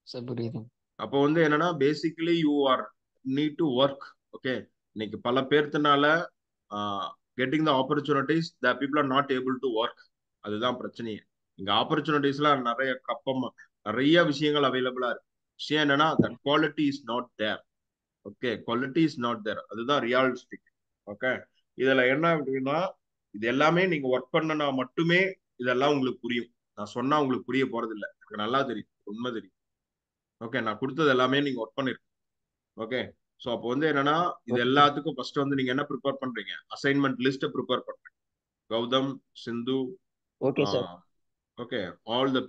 சார் புரியுது. அப்போ வந்து என்னன்னா basically you are need to work. Okay. இன்னைக்கு பல பேர்த்தினால getting the opportunities the people are not able to work. அதுதான் பிரச்சனையே. இங்க ஆப்பர்ச்சுனிட்டிஸ்லாம் நிறைய நிறைய விஷயங்கள் அவைலபிளா இருக்கு. விஷயம் என்னன்னா that quality is not there. Okay. Quality is not there. அதுதான் ரியாலிஸ்டிக். ஓகே. இதுல என்ன அப்படின்னா இது எல்லாமே நீங்க ஒர்க் பண்ணனா மட்டுமே இதெல்லாம் உங்களுக்கு புரியும். நான் சொன்னா உங்களுக்கு புரிய போறது இல்லை. எனக்கு நல்லா தெரியும், உண்மை தெரியும். ஓகே. நான் கொடுத்தது எல்லாமே நீங்க ஒர்க் பண்ணிருக்கீங்க. ஓகே. ஸோ அப்போ வந்து என்னன்னா இது எல்லாத்துக்கும் ஃபர்ஸ்ட் வந்து நீங்க என்ன ப்ரிப்பேர் பண்றீங்க, அசைன்மெண்ட் லிஸ்ட் ப்ரிப்பேர் பண்றீங்க. Gautham, Sindhu, okay sir. Okay, all the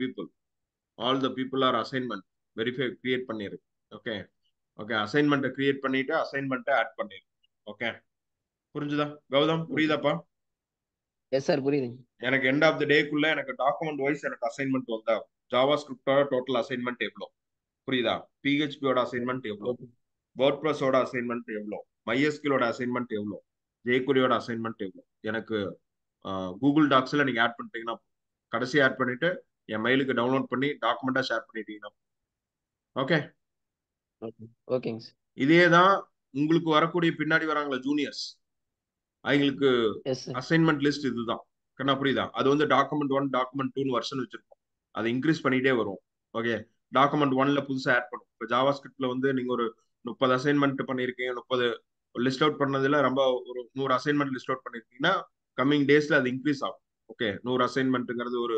people are assignment verify create பண்ணிருக்கு. ஓகே. ஓகே. அசைன்மெண்ட்டை கிரியேட் பண்ணிட்டு அசைன்மெண்ட்டை ஆட் பண்ணிருக்கு. ஓகே. புரிஞ்சுதா கௌதம்? புரியுதாப்பா? எஸ் சார் புரியுது. எனக்கு எண்ட் ஆஃப் த டேக்குள்ள எனக்கு டாக்குமெண்ட் வைஸ் எனக்கு அசைன்மெண்ட் வந்தா ஜாவா ஸ்கிரிப்டோட டோட்டல் அசைன்மெண்ட் எவ்வளோ, புரியுதா? பிஹெச்பியோட அசைன்மெண்ட் எவ்வளோ, வேர்ட்பிரஸோட அசைன்மெண்ட் எவ்வளோ, MySQLோட அசைன்மெண்ட் எவ்வளோ, ஜேகுரியோட அசைன்மெண்ட் எவ்வளோ, எனக்கு கூகுள் டாக்ஸ்ல நீங்க ஆட் பண்ணிட்டீங்கன்னா கடைசி ஆட் பண்ணிட்டு என் மெயிலுக்கு டவுன்லோட் பண்ணி டாக்குமெண்டா ஷேர் பண்ணிட்டீங்கன்னா ஓகே. ஓகேங்க சார். இதே தான் உங்களுக்கு வரக்கூடிய பின்னாடி வராங்களா ஜூனியர்ஸ், அவங்களுக்கு எஸ் சார். அசைன்மெண்ட் லிஸ்ட் இதுதான். கண்ணா புரியுதா? அது வந்து டாக்குமெண்ட் 1 டாக்குமெண்ட் 2 வருஷன் வச்சிருக்கோம். அதை இன்க்ரீஸ் பண்ணிட்டே வரும். ஓகே. டாக்குமெண்ட் 1ல புதுசா ஆட் பண்ணும். இப்போ ஜாவா ஸ்கிரிப்ட்ல வந்து நீங்க ஒரு 30 அசைன்மெண்ட் பண்ணிருக்கீங்க, 30 லிஸ்ட் அவுட் பண்ணதுல ரொம்ப ஒரு 100 அசைன்மெண்ட் லிஸ்ட் அவுட் பண்ணிருக்கீங்கன்னா கம்மிங் டேஸ்ல அது இன்க்ரீஸ் ஆகும். ஓகே. 100 அசைன்மெண்ட்ங்கிறது ஒரு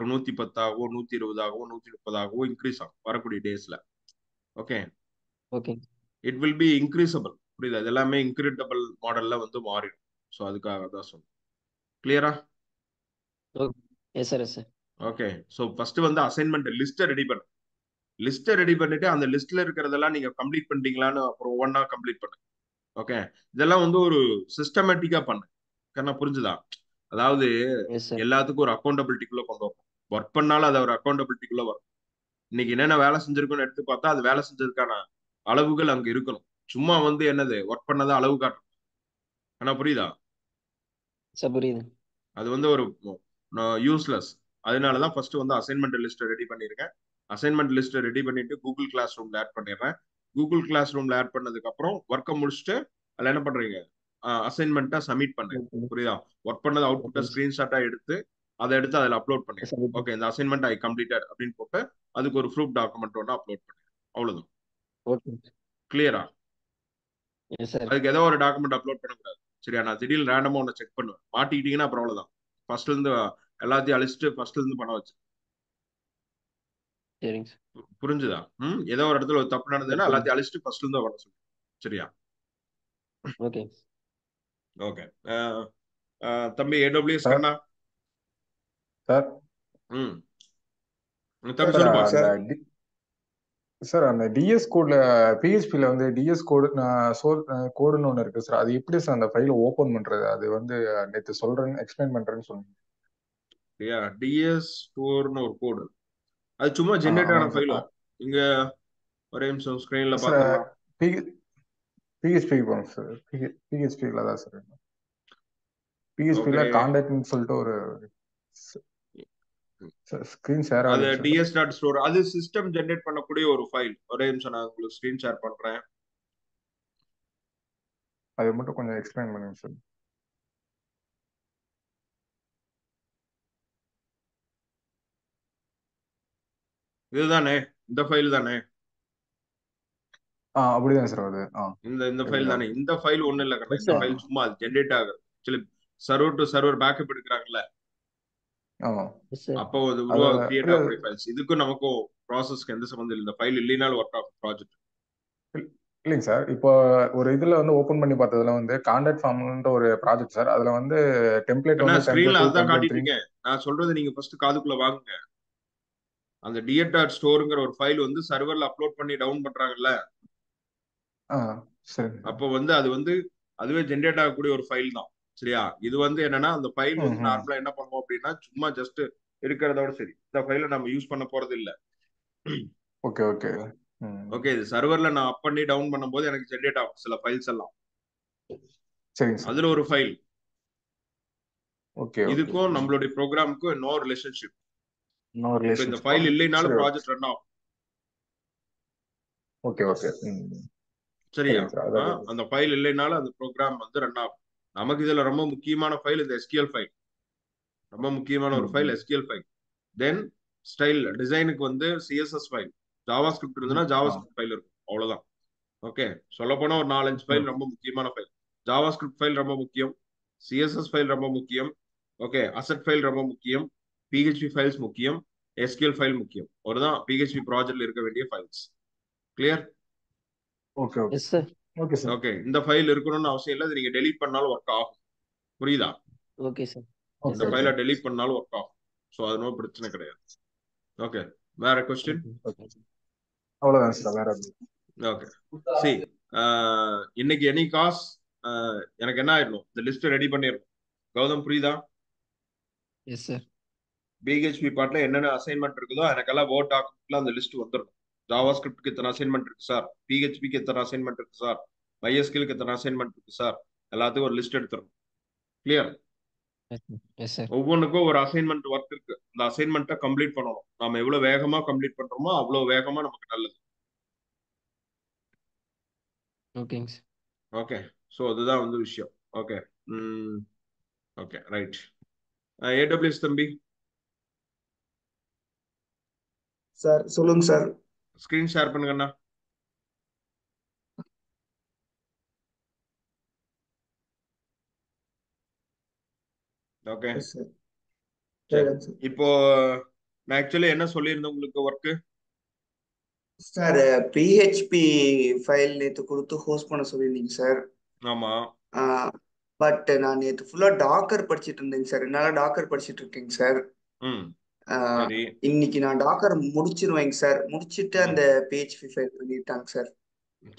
110 ஆகவோ 120 ஆகவோ 130 ஆகவோ இன்க்ரீஸ் ஆகும் வரக்கூடிய டேஸ்ல. Okay. Okay. It will be increasable. புரியுதா? இது எல்லாமே இன்க்ரீட்டபிள் மாடல்ல வந்து மாறிடும். ஸோ அதுக்காக தான் சொல்றேன். கிளியரா? S sir. Yes sir. Okay. So first வந்து அசைன்மெண்ட் லிஸ்ட்டை ரெடி பண்ணு. லிஸ்ட்டை ரெடி பண்ணிட்டு அந்த லிஸ்ட்ல இருக்கிறதெல்லாம் நீங்க கம்ப்ளீட் பண்ணிட்டீங்களான்னு அப்புறம் ஒவ்வொன்றா கம்ப்ளீட் பண்ணு. ஓகே. இதெல்லாம் வந்து ஒரு சிஸ்டமேட்டிக்கா பண்ணு. கண்ணா புரிஞ்சுதா? அதாவது எஸ் சார். எல்லாத்துக்கும் ஒரு அக்கௌண்டபிலிட்டிக்குள்ள கொண்டு வரணும். ஒர்க் பண்ணாலும் அதை ஒரு அக்கௌண்டபிலிட்டிக்குள்ள வரும். இன்னைக்கு என்னென்ன வேலை செஞ்சிருக்குன்னு எடுத்து பார்த்தா அது வேலை செஞ்சதுக்கான அளவுகள் அங்க இருக்கணும். சும்மா வந்து என்னது ஒர்க் பண்ணதை அளவு காட்டணும். ஆனா புரியுதா? சார் புரியுது. அது வந்து ஒரு யூஸ்லெஸ். அதனாலதான் ஃபர்ஸ்ட் வந்து அசைன்மெண்ட் லிஸ்ட் ரெடி பண்ணிருக்கேன். அசைன்மெண்ட் லிஸ்ட் ரெடி பண்ணிட்டு கூகுள் கிளாஸ் ரூம்ல ஆட் பண்ணிடுறேன். கூகுள் கிளாஸ் ரூம்ல ஆட் பண்ணதுக்கு அப்புறம் ஒர்க்கை முடிச்சுட்டு அதில் என்ன பண்றீங்க, அசைன்மெண்ட்டை சப்மிட் பண்ணு. புரியுதா? ஒர்க் பண்ணது அவுட்புட்டை ஸ்கிரீன்ஷாட்டா எடுத்து அதை எடுத்து அதில் அப்லோட் பண்ணிடுறேன். ஓகே. இந்த அசைன்மெண்ட் ஐ கம்ப்ளீட்டட் அப்படின்னு போட்டு அதுக்கு ஒரு ப்ரூஃப் டாக்குமெண்ட் ஒன்று அப்லோட் பண்ணிடுறேன். அவ்வளவுதான். ஓகே. கிளியரா? Yes sir. அதுக்கு ஏதோ ஒரு டாக்குமெண்ட் அப்லோட் பண்ணக்கூடாது. சரியா? நான் திடீர்னு ரேண்டமா ஒன்று செக் பண்ணுவேன். மாட்டிக்கிட்டீங்கன்னா அப்புறம் அவ்வளவுதான். ஃபர்ஸ்ட்ல இருந்து எல்லாத்தையும் அழிச்சிட்டு ஃபர்ஸ்ட்ல இருந்து பண்ண வச்சு. சரிங்க சார். புரிஞ்சுதா? ஏதோ ஒரு இடத்துல ஒரு தப்பு நடந்ததுன்னா எல்லாத்தையும் அழிச்சிட்டு ஃபர்ஸ்ட்ல இருந்து பண்ண சொல்லு. சரியா? Okay okay. தம்பி AWS சார் கண்ணா. சார் ம் தம்பி சார் சொல்லுப்பா. அந்த சார் அந்த டிஎஸ் கோட்ல பிஹெச்பியில் வந்து டிஎஸ் கோடு கோடுன்னு ஒன்று இருக்கு சார். அது எப்படி சார் அந்த ஃபைலை ஓப்பன் பண்றது? அது வந்து நேற்று சொல்றேன்னு எக்ஸ்பிளைன் பண்றேன்னு சொன்னீங்க. டிஎஸ் ஸ்டோர்னு ஒரு கோடு, அது சும்மா ஜென்ரேட் ஆன ஆமாங்க சார். ஃபைலும். இங்க ஒரே நிமிஷம் ஸ்கிரீன்ல சார் பார்த்துடலாம். பிஹெச்பி போங்க சார். பிஹெச்பியில் தான் சார். பிஹெச்பியில் ஓகே, கான்டாக்ட்னு சொல்லிட்டு ஒரு ஸ்க்ரீன் ஷேர் அது ஆகுது சார். ds.store, அது சிஸ்டம் ஜென்ரேட் பண்ணக்கூடிய ஒரு ஃபைல். ஒரே நிமிஷம் நான் உங்களுக்கு ஸ்கிரீன் ஷேர் பண்றேன். அதை மட்டும் கொஞ்சம் எக்ஸ்பிளைன் பண்ணுங்க சார். இதுதானே இந்த ஃபைல் தானே? அப்படிதான் சார் அது. இந்த ஃபைல் தானே? இந்த ஃபைல் ஒண்ணு இல்ல கண்ணா. Yes, இந்த sir. ஃபைல் சும்மா ஜென்ரேட் ஆகுது. Actually server to server backup எடுக்கிறாங்கல்ல, ஆமா Yes, sir. அப்போ அது கிரியேட் ஆகக்கூடிய ஃபைல்ஸ். இதுக்கும் நமக்கும் ப்ராசஸ்க்கு எந்த சம்மந்தம் இல்லை. இந்த ஃபைல் இல்லைனாலும் ஒர்க் ஆகும் ப்ராஜெக்ட். இல்லைங்க சார். இப்போ ஒரு இதுல வந்து ஓபன் பண்ணி பார்த்ததுல வந்து கான்டாக்ட் ஃபார்ம்ன்ற ஒரு ப்ராஜெக்ட் சார். அதுல வந்து டெம்ப்ளேட் ஏன்னா வந்து ஸ்கிரீன்ல டெம்ப்ளேட் அதான் காட்டிட்டு 3. இருக்கேன். நான் சொல்றது நீங்க ஃபர்ஸ்ட் காதுக்குள்ள வாங்குங்க. அந்த ds.storeங்கிற ஒரு ஃபைல் வந்து சர்வர்ல அப்லோட் பண்ணி டவுன் பண்றாங்கல்ல, சரி. அப்போ வந்து அது வந்து அதுவே ஜென்ரேட் ஆகக்கூடிய ஒரு ஃபைல் தான். சரியா? இது வந்து என்னன்னா அந்த ஃபைல் வந்து நார்மலா என்ன பண்ணுவோம் அப்படின்னா சும்மா ஜஸ்ட் இருக்கிறதோட சரி. இந்த ஃபைலை நம்ம யூஸ் பண்ண போறது இல்ல. ஓகே ஓகே ஓகே, இது சர்வர்ல நான் அப் பண்ணி டவுன் பண்ணும்போது எனக்கு ஜென்ரேட் ஆகும் சில ஃபைல்ஸ் எல்லாம். சரிங்க சார். அதுல ஒரு ஃபைல். ஓகே இதுக்கும் நம்மளுடைய ப்ரோக்ராமுக்கும் நோ ரிலேஷன்ஷிப். நோ இப்போ இந்த ரிலேஷன்ஷிப். ஃபைல் இல்லைனாலும் ப்ராஜெக்ட் ரன் ஆகும். ஓகே ஓகே சரியா? சரிங்க சார். அதாவது அந்த ஃபைல் இல்லைனாலும் அந்த ப்ரோக்ராம் வந்து ரன் ஆகும். நமக்கு இதுல ரொம்ப முக்கியமான ஃபைல் இந்த SQL ஃபைல். ரொம்ப முக்கியமான ஒரு ஃபைல் SQL ஃபைல். தென் ஸ்டைல் டிசைனுக்கு வந்து CSS ஃபைல். ஜாவா ஸ்கிரிப்ட் இருந்ததுன்னா ஜாவா ஸ்கிரிப்ட் ஃபைல் இருக்கும். அவ்வளவுதான். ஓகே, சொல்ல போனா ஒரு 4-5 ஃபைல் ரொம்ப முக்கியமான ஃபைல். ஜாவா ஸ்கிரிப்ட் ஃபைல் ரொம்ப முக்கியம், CSS ஃபைல் ரொம்ப முக்கியம், ஓகே, அசெட் ஃபைல் ரொம்ப முக்கியம், PHP ஃபைல்ஸ் முக்கியம், SQL ஃபைல் முக்கியம். ஒருதான் PHP ப்ராஜெக்ட்ல இருக்க வேண்டிய files. Clear? Okay okay Yes, sir. Okay sir. Okay, இந்த ஃபைல் இருக்கணும்னு அவசியம் இல்லை. இது நீங்க டெலீட் பண்ணாலும் ஒர்க் ஆகும். புரியுதா? Okay, sir. இந்த ஃபைலை டெலீட் பண்ணாலும் ஒர்க் ஆகும். ஸோ அது நோ பிரச்சனை கிடையாது. ஓகே, வேற கொஸ்டின்? அவ்வளவுதான் சார். வேற ஓகே, சி இன்னைக்கு எனி காஸ் எனக்கு என்ன ஆயிடணும், இந்த லிஸ்ட் ரெடி பண்ணிடணும். கௌதம் புரியுதா? Yes, sir. பிஹெச்பி பார்ட்ல என்னென்ன அசைன்மெண்ட் இருக்குதோ எனக்கெல்லாம் வேர்ட் டாக்குமெண்ட்ல அந்த லிஸ்ட் வந்துடும். ஜாவா ஸ்கிரிப்ட்க்கு இத்தனை அசைன்மெண்ட் இருக்கு சார், பிஹெச்பிக்கு இத்தனை அசைன்மெண்ட் இருக்கு சார், MySQLக்கு இத்தனை அசைன்மெண்ட் இருக்கு சார், எல்லாத்துக்கும் ஒரு லிஸ்ட் எடுத்துடணும். கிளியர்? Yes, sir. ஒவ்வொன்றுக்கும் ஒரு அசைன்மெண்ட் ஒர்க் இருக்கு. அந்த அசைன்மெண்ட்டை கம்ப்ளீட் பண்ணணும். நாம எவ்வளவு வேகமா கம்ப்ளீட் பண்றோமோ அவ்வளவு வேகமா நமக்கு நல்லது. Okay, sir. ஓகே, ஸோ அதுதான் வந்து விஷயம். Okay, okay, right. AWS தம்பி சார் சொல்லுங்க சார். ஸ்கிரீன் ஷேர் பண்ணுங்கண்ணா. ஓகே, இப்போ நான் ஆக்சுவலி என்ன சொல்லியிருந்தேன் உங்களுக்கு ஒர்க்கு? சார் பிஹெச்பி ஃபைல் நேற்று கொடுத்து ஹோஸ்ட் பண்ண சொல்லியிருந்தீங்க சார். ஆமா, பட் நான் நேற்று ஃபுல்லா டாக்கர் படிச்சிட்டு இருந்தேங்க சார். என்னால டாக்கர் படிச்சிட்டு இருக்கேங்க சார். சரி இன்னைக்கு நான் டாக்கர் முடிச்சிருவேங்க சார். முடிச்சிட்டு அந்த பிஹெச்பி ஃபைல் பண்ணிட்டாங்க சார்.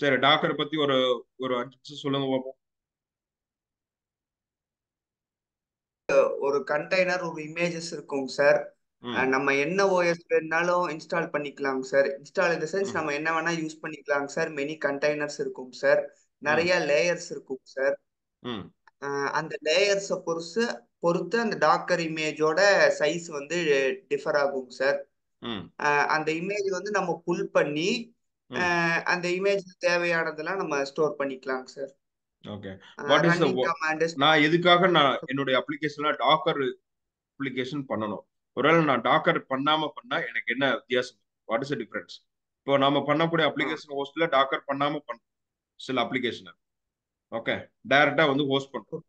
சரி, டாக்கர் பத்தி ஒரு 5 நிமிஷம் சொல்லுங்க பாப்போம். ஒரு கண்டெய்னர், ஒரு இமேஜஸ் இருக்குங்க சார். நம்ம என்ன OS வேணாலும் இன்ஸ்டால் பண்ணிக்கலாங்க சார். இன்ஸ்டால் இந்த சென்ஸ் நம்ம என்ன வேணா யூஸ் பண்ணிக்கலாங்க சார். மெனி கண்டெய்னர்ஸ் இருக்கும் சார். நிறைய லேயர்ஸ் இருக்கும் சார். அந்த லேயர்ஸை பொறுத்து அந்த டாக்கர் இமேஜோட சைஸ் வந்து டிஃபர் ஆகும் சார். அந்த இமேஜ் வந்து நம்ம புல் பண்ணி அந்த இமேஜ் தேவையானதெல்லாம் நம்ம ஸ்டோர் பண்ணிக்கலாங்க sir. Okay, what is the நான் எதுக்காக நான் என்னோட அப்ளிகேஷன்ல டாக்கர் அப்ளிகேஷன் பண்ணணும்? ஒருவேளை நான் டாக்கர் பண்ணாம பண்ணா எனக்கு என்ன வித்தியாசம்? What is the difference? இப்போ நாம பண்ணக்கூடிய அப்ளிகேஷன் ஹோஸ்ட்ல டாக்கர் பண்ணாம பண்றோம் சில அப்ளிகேஷன். ஓகே, டைரக்டா வந்து ஹோஸ்ட் பண்றோம்.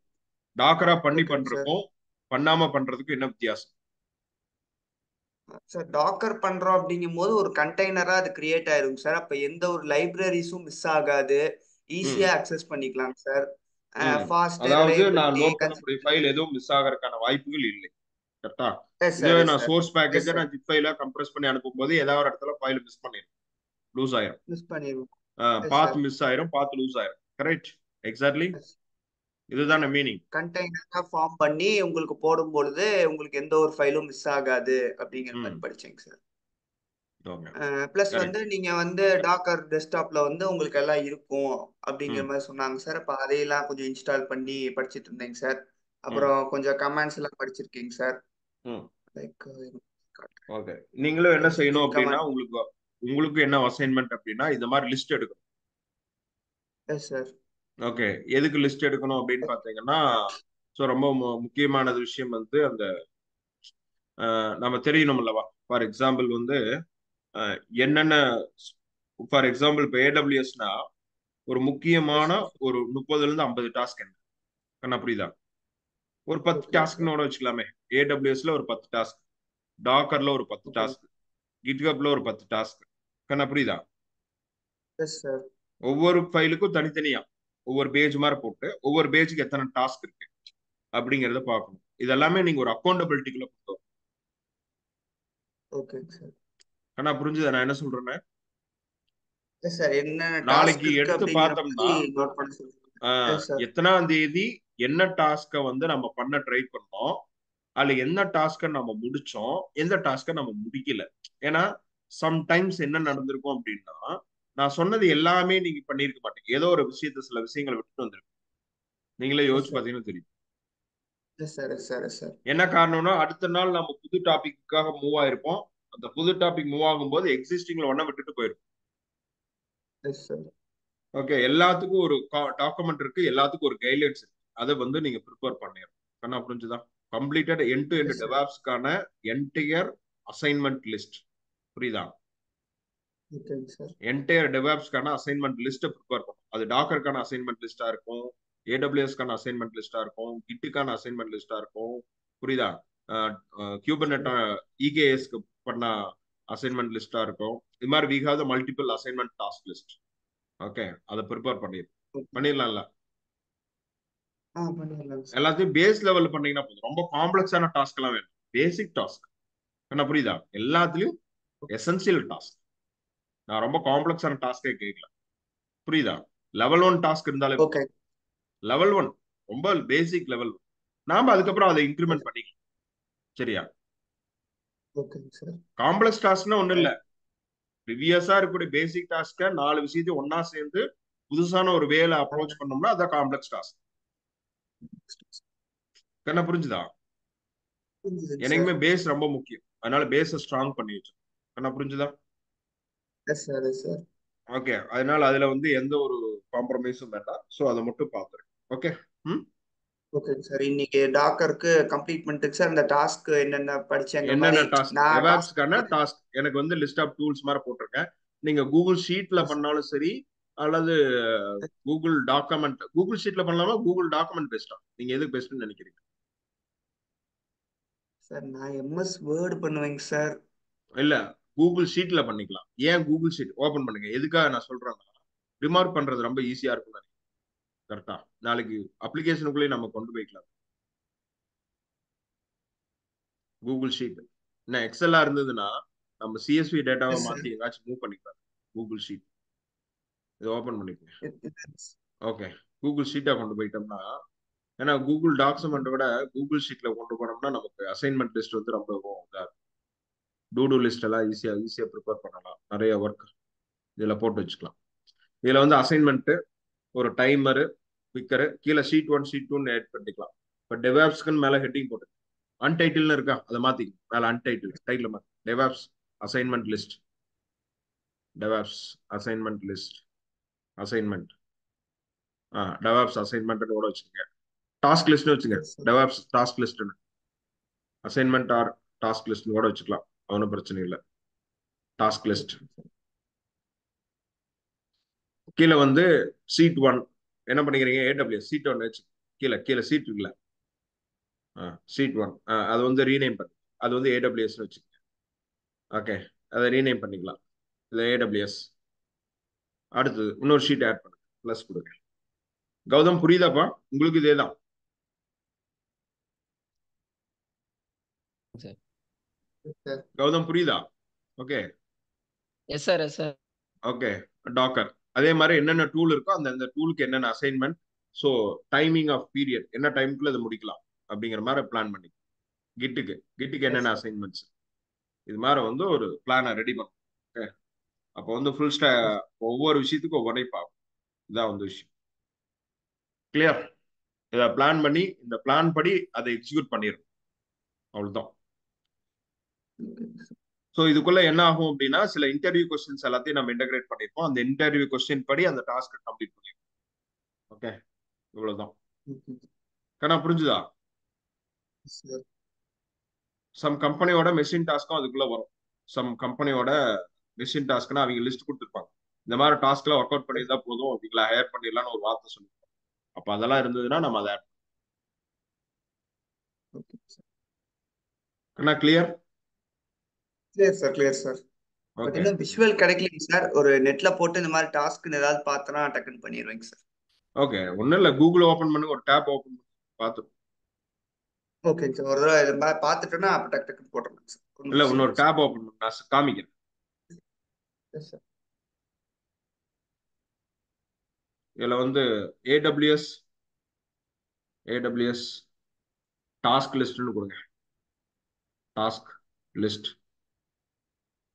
டாக்கரா பண்ணி பண்றதுக்கும் பண்ணாம பண்றதுக்கும் என்ன வித்தியாசம்? சார் டாக்கர் பண்றோம் அப்படிங்கும் போது ஒரு கண்டெய்னரா அது கிரியேட் ஆயிரும் சார். அப்ப எந்த ஒரு லைப்ரரிஸும் மிஸ் ஆகாது, ம் ஈஸியா அக்சஸ் பண்ணிக்கலாம் சார். ம் ஃபாஸ்ட் அதாவது நான் ரிலையபிலிட்டி லோட் பண்ணக்கூடிய ஃபைல் எதுவும் மிஸ் ஆகிறதுக்கான வாய்ப்புகள் இல்லை. கரெக்டா? எஸ் சார், இதுவே எஸ் நான் சார், சோர்ஸ் எஸ் பேக்கேஜை சார், நான் ஜிப் ஃபைல கம்ப்ரஸ் பண்ணி அனுப்பும்போது ஏதாவது ஒரு இடத்துல ஃபைல் மிஸ் பண்ணிடும், லூஸ் ஆயிரும், மிஸ் பண்ணிடுவோம். எஸ் பாத் சார், மிஸ் ஆயிரும், பாத் லூஸ் ஆயிரும். கரெக்ட், எக்ஸாக்ட்லி இதுதானே மீனிங். கண்டெய்னரா ஃபார்ம் பண்ணி உங்களுக்கு போடும் பொழுது உங்களுக்கு எந்த ஒரு ஃபைலும் மிஸ் ஆகாது அப்படிங்கிற மாதிரி ம் படிச்சேங்க சார். Okay plus correct. வந்து நீங்க வந்து டாக்கர் டெஸ்க்டாப்ல வந்து உங்களுக்கு எல்லாம் இருக்கும் அப்படிங்கிற ம் மாதிரி சொன்னாங்க சார். அப்ப அதையெல்லாம் கொஞ்சம் இன்ஸ்டால் பண்ணி படிச்சிட்டு இருந்தேங்க சார். ம் அப்புறம் கொஞ்சம் கமெண்ட்ஸ் எல்லாம் படிச்சிருக்கீங்க சார். ம் லைக் ஓகே. நீங்களும் என்ன செய்யணும் எக்ஸிட் அப்படின்னா, கமெண்ட். உங்களுக்கு என்ன அசைன்மெண்ட் அப்படின்னா இந்த மாதிரி லிஸ்ட் எடுக்கணும். S sir. ஓகே, எதுக்கு லிஸ்ட் எடுக்கணும் அப்படின்னு பாத்தீங்கன்னா, ஸோ ரொம்ப முக்கியமானது விஷயம் வந்து அந்த நம்ம தெரியணும் அல்லவா. ஃபார் எக்ஸாம்பிள் வந்து என்னென்ன, ஃபார் எக்ஸாம்பிள் இப்போ ஏடபிள்யூஎஸ்னா ஒரு முக்கியமான ஒரு 30 to 50 டாஸ்க் என்ன கண்ணா புரியுதா? ஒரு 10 ஓகே சார். டாஸ்க்னோட வச்சுக்கலாமே. ஏடபிள்யூஎஸ்ல ஒரு 10 டாஸ்க், டாக்கர்ல ஒரு 10 ஓகே. டாஸ்க், கிட்ஹப்ல ஒரு 10 டாஸ்க். கண்ணா புரியுதா? Yes sir. ஒவ்வொரு ஃபைலுக்கும் தனித்தனியா ஒவ்வொரு பேஜ் மாதிரி போட்டு ஒவ்வொரு பேஜுக்கு எத்தனை டாஸ்க் இருக்கு அப்படிங்கறத பார்க்கணும். இதெல்லாமே நீங்க ஒரு அக்கௌண்டபிலிட்டிக்குள்ள கொண்டு வரணும். Okay sir. கண்ணா புரிஞ்சுதா நான் என்ன சொல்றேன்னு? Yes sir. என்ன டாஸ்க் நாளைக்கு இருக்கு எடுத்து அப்படிங்கிற பார்த்தோம்னா மாதிரி நோட் பண்ண சொல்லுங்க. Yes sir. எத்தனாம் தேதி என்ன டாஸ்கை வந்து நம்ம பண்ண ட்ரை பண்ணோம், அதுல என்ன டாஸ்கை நம்ம முடிச்சோம், எந்த டாஸ்கை நம்ம முடிக்கல. ஏன்னா சம்டைம்ஸ் என்ன நடந்திருக்கும் அப்படின்னா, நான் சொன்னது எல்லாமே நீங்க பண்ணிருக்க மாட்டீங்க, ஏதோ ஒரு விஷயத்த சில விஷயங்களை விட்டு வந்திருக்கும். நீங்களே எஸ் யோசிச்சு சார். பாத்தீங்கன்னா தெரியும். S sir. Yes sir. Yes sir. என்ன காரணம்னா அடுத்த நாள் நம்ம புது டாபிக்காக மூவ் ஆயிருப்போம். அந்த புது டாபிக் மூவ் ஆகும்போது எக்ஸிஸ்டிங்ல ஒன்ன விட்டுட்டு போயிருக்கும். S sir. ஓகே, எல்லாத்துக்கும் ஒரு டாக்குமெண்ட் இருக்கு, எல்லாத்துக்கும் ஒரு கைட்லைன்ஸ் இருக்கு. அதை வந்து நீங்க ப்ரிப்பேர் பண்ணிடணும். கண்ணா புரிஞ்சுதா? Completed end to end yes sir. டெவாப்ஸ்க்கான என்டையர் அசைன்மெண்ட் லிஸ்ட். புரியுதா? ஓகேங்க சார். என்டையர் டெவாப்ஸ்க்கான அசைன்மெண்ட் லிஸ்ட்டை ப்ரிப்பேர் பண்ணும். அது டாக்கருக்கான அசைன்மெண்ட் லிஸ்டா இருக்கும், ஏடபிள்யூஎஸ்க்கான அசைன்மெண்ட் லிஸ்டா இருக்கும், கிட்டுக்கான அசைன்மெண்ட் லிஸ்டா இருக்கும். புரியுதா? கியூபர்நெட் இகேஎஸ்க்கு பண்ண அசைன்மெண்ட் லிஸ்டா இருக்கும். இது மாதிரி we have the multiple assignment task list. Okay, அதை ப்ரிப்பேர் பண்ணிடலாம்ல. பண்ணிடலாம் சார். எல்லாத்தையும் பேஸ் லெவல் பண்ணீங்கன்னா போதும். ரொம்ப காம்ப்ளெக்ஸான டாஸ்க் எல்லாம் வேணும், பேசிக் டாஸ்க். என்ன புரியுதா? எல்லாத்துலயும் எசென்சியல் டாஸ்க். நான் ரொம்ப காம்ப்ளெக்ஸான டாஸ்கே கேட்கல. புரியுதா? லெவல் 1 டாஸ்க் இருந்தாலே ஓகே. லெவல் 1 ரொம்ப பேசிக் லெவல். நாம அதுக்கப்புறம் அதை இன்க்ரிமெண்ட் பண்ணிக்கலாம். சரியா? ஓகேங்க சார். காம்ப்ளெக்ஸ் டாஸ்க்னா ஒண்ணும் இல்ல, ப்ரீவியஸா இருக்கக்கூடிய பேசிக் டாஸ்க 4 விஷயத்தையும் ஒன்னா சேர்ந்து புதுசான ஒரு வேலை அப்ரோச் பண்ணோம்னா அதான் காம்ப்ளெக்ஸ் டாஸ்க். என்ன புரிஞ்சுதா? எனக்குமே பேஸ் ரொம்ப முக்கியம், அதனால பேஸை ஸ்ட்ராங் பண்ணி வச்சோம். என்ன புரிஞ்சுதா? S sir. Yes sir. Okay, அதனால அதுல வந்து எந்த ஒரு காம்ப்ரமைஸும் வேண்டாம். ஸோ அதை மட்டும் பார்த்துருக்கேன். ஓகே. ம் ஓகேங்க சார். இன்னைக்கு டாக்கருக்கு கம்ப்ளீட் பண்ணிட்டு சார் இந்த டாஸ்க் என்னென்ன படிச்சேங்கிற என்னென்ன மாதிரி டாஸ்க், நான் டெவாப்ஸ்க்கான டாஸ்க் எனக்கு வந்து லிஸ்ட் ஆஃப் டூல்ஸ் மாதிரி போட்டிருக்கேன். நீங்க கூகுள் ஷீட்ல பண்ணாலும் சரி, அல்லது கூகுள் டாக்குமெண்ட், கூகுள் ஷீட்ல பண்ணலாமா கூகுள் டாக்குமெண்ட் பெஸ்டா? நீங்க எது பெஸ்ட்னு நினைக்கிறீங்க? சார் நான் எம்எஸ் வேர்டு பண்ணுவேங்க சார். இல்ல, கூகுள் ஷீட்ல பண்ணிக்கலாம். ஏன் கூகுள் ஷீட் ஓபன் பண்ணுங்க. எதுக்காக நான் சொல்றேன்னா, ரிமார்க் பண்றது ரொம்ப ஈஸியா இருக்கும். கரெக்டா? நாளைக்கு அப்ளிகேஷனுக்குள்ளேயே நம்ம கொண்டு போய்க்கலாம். கூகுள் ஷீட் என்ன எக்ஸலா இருந்ததுன்னா நம்ம சிஎஸ்வி டேட்டாவை மாத்தி எங்காச்சும் மூவ் பண்ணிக்கலாம். கூகுள் ஷீட் இதை ஓபன் பண்ணிக்கோங்க. ஓகே, கூகுள் ஷீட்டா கொண்டு போயிட்டோம்னா, ஏன்னா கூகுள் டாக்குமெண்ட் விட கூகுள் ஷீட்ல கொண்டு போனோம்னா நமக்கு அசைன்மெண்ட் லிஸ்ட் வந்து ரொம்ப இதா இருக்கும். டூ லிஸ்ட் எல்லாம் ஈஸியா ப்ரிப்பேர் பண்ணலாம். நிறைய ஒர்க் இதுல போட்டு வச்சுக்கலாம். இதுல வந்து அசைன்மெண்ட், ஒரு டைமரு, பிக்கரு, கீழே ஷீட் 1 ஷீட் 2 ஆட் பண்ணிக்கலாம். இப்போ டெவாப்ஸ்க்குன்னு மேல ஹெட்டிங் போட்டு அன்டைட்டில்னு இருக்கா, அதை மாத்தி மேல அன்டைட்டில் டைட்டில் மாத்தி DevOps assignment list, DevOps assignment list, assignment DevOps assignment கூட வச்சுக்கோங்க. டாஸ்க் லிஸ்ட்னு வச்சுங்க, டெவாப்ஸ் டாஸ்க் லிஸ்ட்னு, அசைன்மெண்ட் ஆர் டாஸ்க் லிஸ்ட்னு கூட வச்சுக்கலாம், ஒன்றும் பிரச்சனை இல்லை. டாஸ்க் லிஸ்ட் கீழே வந்து சீட் 1 என்ன பண்ணிக்கிறீங்க, ஏடபிள்யூஎஸ் சீட் 1 வச்சு கீழே சீட் இருக்குல்ல, சீட் 1 அது வந்து ரீநேம் பண்ணி அது வந்து ஏடபிள்யூஎஸ் வச்சுக்கோங்க. ஓகே, அதை ரீநேம் பண்ணிக்கலாம். இது ஏடபிள்யூஎஸ். அடுத்தது இன்னொரு ஷீட் ஆட் பண்ணுங்க, ப்ளஸ் கொடுங்க. கௌதம் புரியுதாப்பா உங்களுக்கு? இதே தான். சார். கௌதம் புரியுதா? Okay yes sir, yes sir. Okay. Docker அதே மாதிரி என்னென்ன டூல் இருக்கோ அந்த டூலுக்கு என்னென்ன assignment, so timing of period, என்ன டைமுக்குள்ள இதை முடிக்கலாம் அப்படிங்கிற மாதிரி பிளான் பண்ணி கிட்டுக்கு என்னென்ன அசைன்மெண்ட்ஸ், இது மாதிரி வந்து ஒரு பிளானை ரெடி பண்ணும். ஓகே, அப்போ வந்து ஃபுல் ஒவ்வொரு விஷயத்துக்கும் ஒவ்வொரு பார்ப்போம். இதான் வந்து விஷயம். கிளியர்? இதை பிளான் பண்ணி இந்த பிளான் படி அதை எக்ஸிக்யூட் பண்ணிடும். அவ்வளவுதான். ஸோ இதுக்குள்ள என்ன ஆகும் அப்படின்னா, சில இன்டர்வியூ கொஸ்டின்ஸ் எல்லாத்தையும் நம்ம இன்டகிரேட் பண்ணிருப்போம். அந்த இன்டர்வியூ கொஸ்டின் படி அந்த டாஸ்க்கை கம்ப்ளீட் பண்ணிருப்போம். ஓகே, இவ்வளவுதான். கண்ணா புரிஞ்சுதா? சம் கம்பெனியோட மெஷின் டாஸ்க்கும் அதுக்குள்ள வரும். சம் கம்பெனியோட மெஷின் டாஸ்க்னா அவங்க லிஸ்ட் கொடுத்துருப்பாங்க. இந்த மாதிரி டாஸ்க்ல ஒர்க் அவுட் பண்ணியிருந்தா போதும், அவங்களை ஹையர் பண்ணிடலாம்னு ஒரு வார்த்தை சொல்லிருப்பாங்க. அப்ப அதெல்லாம் இருந்ததுன்னா நம்ம அதை கண்ணா clear? Clear sir. But okay இன்னும் விஷுவல் கிடைக்கலைங்க சார். ஒரு நெட்ல போட்டு இந்த மாதிரி டாஸ்க்னு ஏதாவது பார்த்தனா டக்குன்னு பண்ணிடுவேங்க சார். ஓகே, ஒன்றும் இல்லை, கூகுள் ஓப்பன் பண்ணுங்க, ஒரு டேப் ஓப்பன் பண்ணி பார்த்து. ஓகேங்க சார். ஒரு தடவை இது மாதிரி பார்த்துட்டோன்னா அப்போ டக்குன்னு போட்டுருங்க சார். இல்லை, இன்னொரு டேப் ஓப்பன் பண்ணி நான் காமிக்கிறேன். Yes sir. இதில் வந்து ஏடபிள்யூஎஸ் டாஸ்க் லிஸ்ட்னு கொடுங்க. Task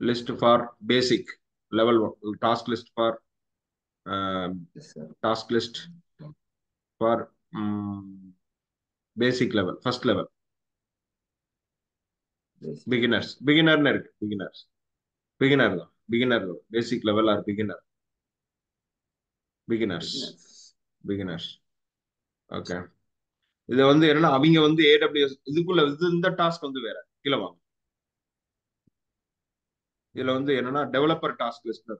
list for basic level 1, task list for task list for basic level, first level, பிகினர்னு இருக்கு. பிகினர் தான், beginner basic level or beginners. Okay, இது வந்து என்னன்னா அவங்க வந்து ஏடபிள்யூஎஸ் இதுக்குள்ள இந்த டாஸ்க் வந்து வேற. கீழே வாங்க. இதுல வந்து என்னன்னா developer task list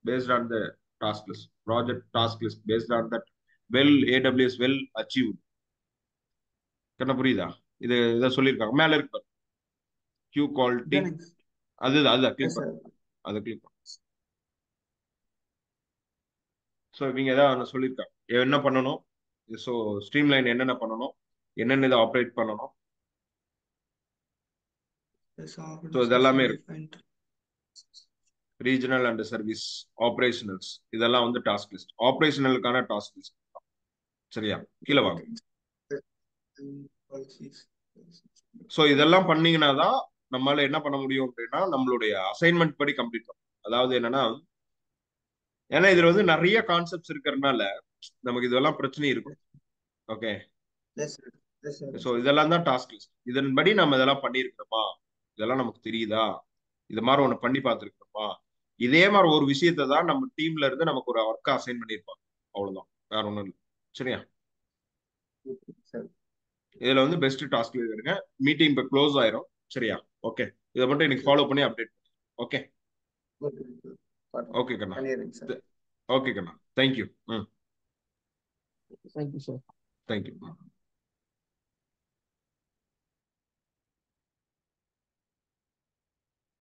based on the task list, project task list based on that AWS well achieved. என்ன புரியுதா? இதை சொல்லியிருக்காங்க மேல இருக்கு பாரு, கியூ குவாலிட்டி. அதுதான் கிளிக் பண்ணு, அதை கிளிக் பண்ணு. ஸோ இவங்க ஏதாவது சொல்லியிருக்காங்க என்ன பண்ணணும். ஸோ ஸ்ட்ரீம்லைன் என்னென்ன பண்ணணும், என்னென்ன இதை ஆப்ரேட் பண்ணணும். ஸோ இதெல்லாமே இருக்கு. ரீஜனல் அண்ட் சர்வீஸ் ஆப்ரேஷனல்ஸ், இதெல்லாம் வந்து டாஸ்க் லிஸ்ட், ஆப்ரேஷனலுக்கான டாஸ்க் லிஸ்ட். சரியா? கீழே வாங்க. ஸோ இதெல்லாம் பண்ணீங்கன்னா தான் நம்மளால என்ன பண்ண முடியும் அப்படின்னா நம்மளுடைய அசைன்மெண்ட் படி கம்ப்ளீட் பண்ணும். அதாவது என்னன்னா, ஏன்னா இதுல வந்து நிறைய கான்செப்ட்ஸ் இருக்கிறதுனால நமக்கு இதெல்லாம் பிரச்சனை இருக்கும். ஓகே, ஸோ இதெல்லாம் தான் டாஸ்க் லிஸ்ட். இதன்படி நம்ம இதெல்லாம் பண்ணியிருக்கிறோமா, இதெல்லாம் நமக்கு தெரியுதா, இது மாதிரி ஒன்று பண்ணி பார்த்துருக்கிறோமா, இதே மாதிரி ஒரு விஷயத்தை தான் நம்ம டீம்ல இருந்து நமக்கு ஒரு ஒர்க்கா அசைன் பண்ணியிருப்பாங்க. அவ்வளவுதான், வேற ஒன்றும் இல்லை. சரியா? இதுல வந்து பெஸ்ட் டாஸ்க் எடுங்க. மீட்டிங் இப்போ க்ளோஸ் ஆயிரும். சரியா? ஓகே, இதை மட்டும் இன்னைக்கு ஃபாலோ பண்ணி அப்டேட். ஓகே ஓகே கண்ணா. ஓகே கண்ணா, தேங்க்யூ. Thank you sir. தேங்க்யூ.